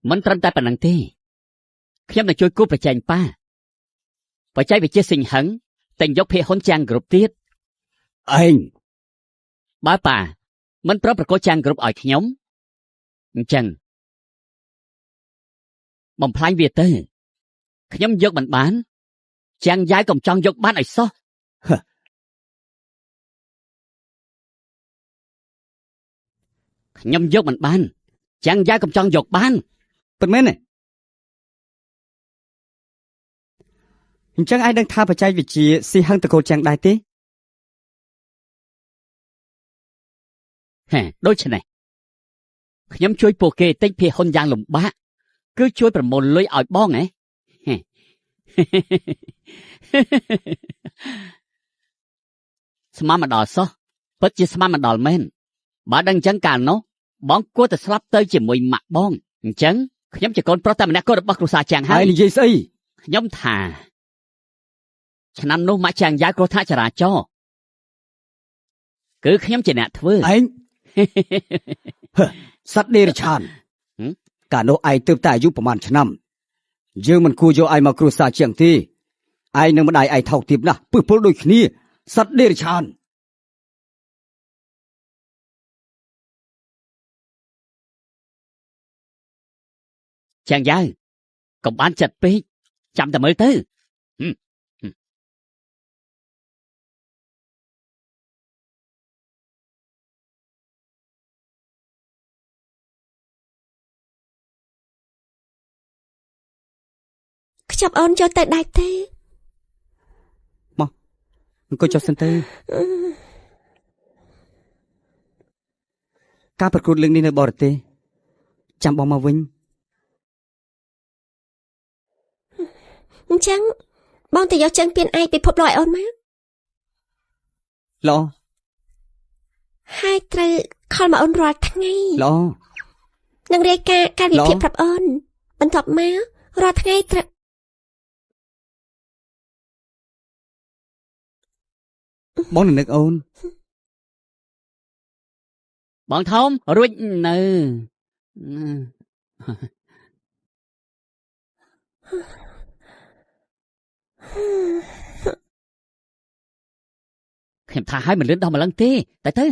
មិនត្រឹមតែប៉ុណ្្នឹងទេខ្ញុំនឹងជួយគូប្រជែងប៉ាបច្ចេកវិទ្យាសិង្ហឹងតែងយកភាគហ៊ុនចាំងគ្រប់ទៀត ឯង បើប៉ាមិនប្រកួតចាំងគ្រប់ឲ្យខ្ញុំអញ្ចឹងបំផ្លាញវាទៅខ្ញុំយកមិនបានចាំងយ៉ាយកុំចង់យកបានឲ្យសោះខ្ញុំយកមិនបានចាំងយ៉ាយកុំចង់យកបាន ពិតមែនទេអញ្ចឹងឯងដឹងថាបច្ចេកវិទ្យាស៊ីហឹងតកូលចាំងដែរទេ ហេដូច្នេះខ្ញុំជួយពួកគេទិញភាគហ៊ុនយ៉ាងលំបាកគឺជួយប្រមូលលុយឲ្យបងហ៎ស្មានមិនដល់សោះពិតជាស្មានមិនដល់មែនបើដឹងអញ្ចឹងកាលនោះបងគួរតែស្លាប់ទៅជាមួយម៉ាក់បងអញ្ចឹងខ្ញុំជាកូនប្រុសតែម្នាក់គត់របស់គ្រួសារចាំងហើយ និយាយស្អី ខ្ញុំថាឆ្នាំនោះម៉ាក់ចាំងយ៉ាគ្រោះថ្នាក់ចរាចរណ៍គឺខ្ញុំជាអ្នកធ្វើ ឯង សត្វដេរឆានកាលនោះឯងទើបតែអាយុប្រហែលឆ្នាំយើងមិនគួរយកឯងមកគ្រួសារជាងទេឯងនឹងម្ដាយឯងថោកទាបណាស់ពឹសពលដូចគ្នាសត្វដេរឆាន ចាំងយ៉ាវកុំបានចិត្តពេកចាំតែមើលទៅខ្ចប់អូនចូលទៅដែរទេ អង្គុយចុះសិនទៅការប្រកួតលើកនេះនៅបរទេសចាំបងមកវិញ អញ្ចឹងបងទៅយកជើងពៀនឯងពិភពលោកឲ្យអូនមក ល្អ ហើយត្រូវខលមកអូនរាល់ថ្ងៃ ល្អ នឹងរាយការណ៍ការវិភាគប្រាប់អូនបន្ទាប់មករាល់ថ្ងៃត្រូវ បងនឹងនឹកអូន បងថោមរួចនៅខ្ញុំថាឲ្យមិនលឿនដល់ម្លឹងទេទៅ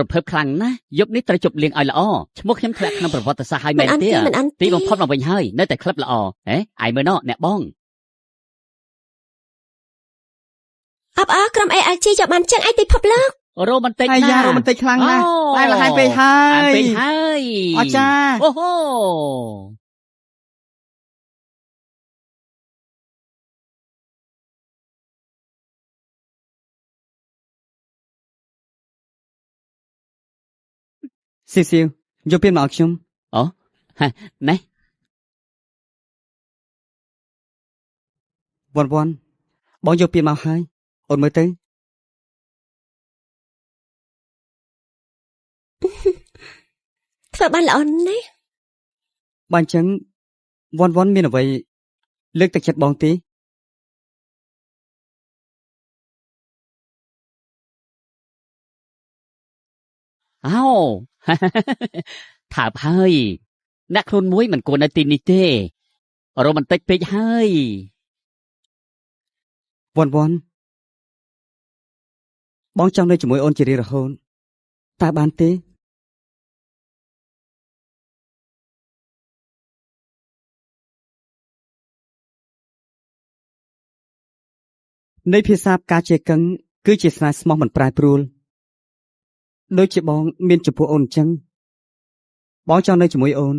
រំភើបខ្លាំងណាស់យប់នេះត្រូវជប់លៀងឲ្យល្អឈ្មោះខ្ញុំធ្លាក់ក្នុងប្រវត្តិសាស្ត្រឲ្យមែនទេទីបំផុតមកវិញហើយនៅតែក្លឹបល្អឯងមើលណោះអ្នកបង អបអរក្រុម ALG យកបានជើងឯងពិភពលោក រ៉ូម៉ាន់ទិក អាយ៉ារ៉ូម៉ាន់ទិកខ្លាំងណាស់តែលហើយពេកហើយ អស្ចារ្យ អូហូ ស៊ីសៀវយកពៀនមកឲ្យខ្ញុំ អូណែ វ៉ាន់បងយកពៀនមកហើយអូនមើលទៅ ធ្វើបានល្អណាស់ បើអញ្ចឹងវ៉ាន់មានអ្វីលើកទឹកចិត្តបងទេ អោ ថើបហើយអ្នកខ្លួនមួយមិនគួរនៅទីនេះទេរ៉ូម៉ាន់ទិកពេកហើយ វ៉ាន់បងចង់នៅជាមួយអូនជារៀងរហូតតើបានទេនៃភាសាផ្កាជាកឹងគឺជាស្នេហ៍ស្មោះមិនប្រែប្រួលដូចជាបងមានចំពោះអូនអញ្ចឹងបងចង់នៅជាមួយអូន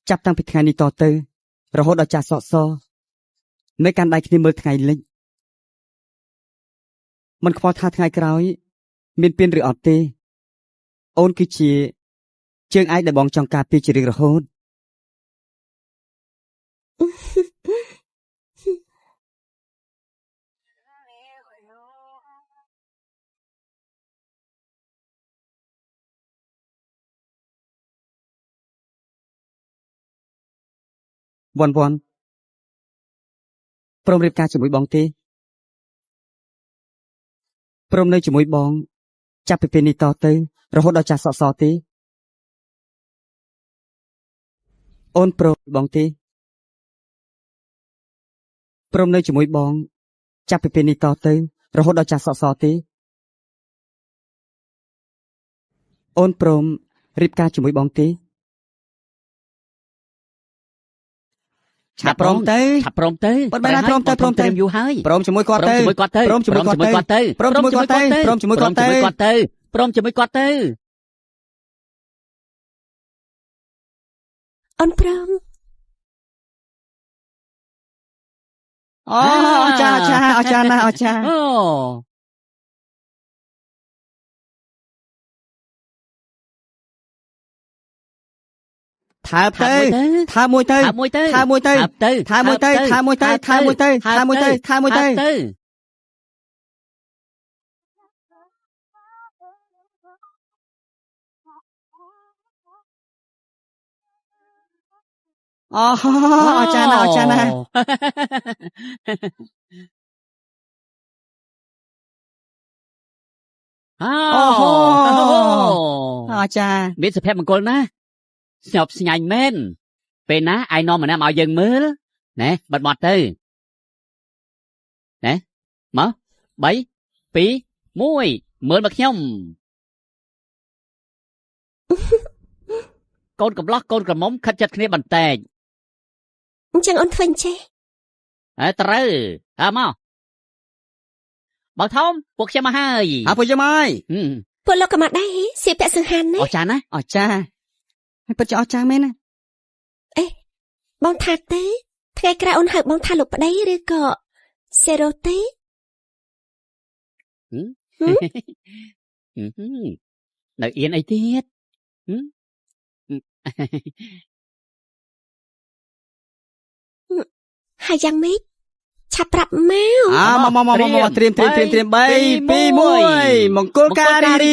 ចាប់តាំងពីថ្ងៃនេះតទៅរហូតដល់ចាស់សក់សនៅកាន់ដៃគ្នាមើលថ្ងៃលិចមិនខ្វល់ថាថ្ងៃក្រោយមានពៀនឬអត់ទេអូនគឺជាជើងឯកដែលបងចង់ការពារជារៀងរហូត វ៉ាន់ព្រមរៀបការជាមួយបងទេព្រមនៅជាមួយបងចាប់ពីពេលនេះតទៅរហូតដល់ចាស់សក់សទេអូនព្រមបងទេព្រមនៅជាមួយបងចាប់ពីពេលនេះតទៅរហូតដល់ចាស់សក់សទេអូនព្រមរៀបការជាមួយបងទេឆាប់ព្រមទៅប៉ុន្តែព្រមទៅយូរហើយ ព្រមជាមួយគាត់ទៅព្រមជាមួយគាត់ទៅព្រមជាមួយគាត់ទៅព្រមជាមួយគាត់ទៅព្រមជាមួយគាត់ទៅ អូនព្រម អូអចារ្យណាស់អចារ្យ អូ ថើបទៅថើមួយទៅអូអចារ្យណាស់អាចារ្យ មានសុភមង្គលណាស់ស្ញប់ស្ញាញ់មែនពេលណាឯងនាំម្នាក់មកឲ្យយើងមើលណែបិទមាត់ទៅណែមក3 2 1មើលមកខ្ញុំកូនកំឡោះកូនក្រមុំខិតចិត្តគ្នាបន្តិច អញ្ចឹងអូនធ្វើអញ្ចេះ ត្រូវមកបងធំពួកខ្ញុំមកហើយ ពួកខ្ញុំហើយ ពួកលោកក៏មកដែរសៀពាក់សង្ហានណា អចារ្យណាអចារ្យហើយពិតជាអស្ចារ្យមែនណា បងថាទេថ្ងៃក្រោយអូនហៅបងថាលោកប្តីឬក៏សេរ៉ូទេ នៅអៀនអីទៀតហើយយ៉ាងម៉េចឆាប់ប្រាប់មក មកត្រៀម3 2 1មង្គលការរី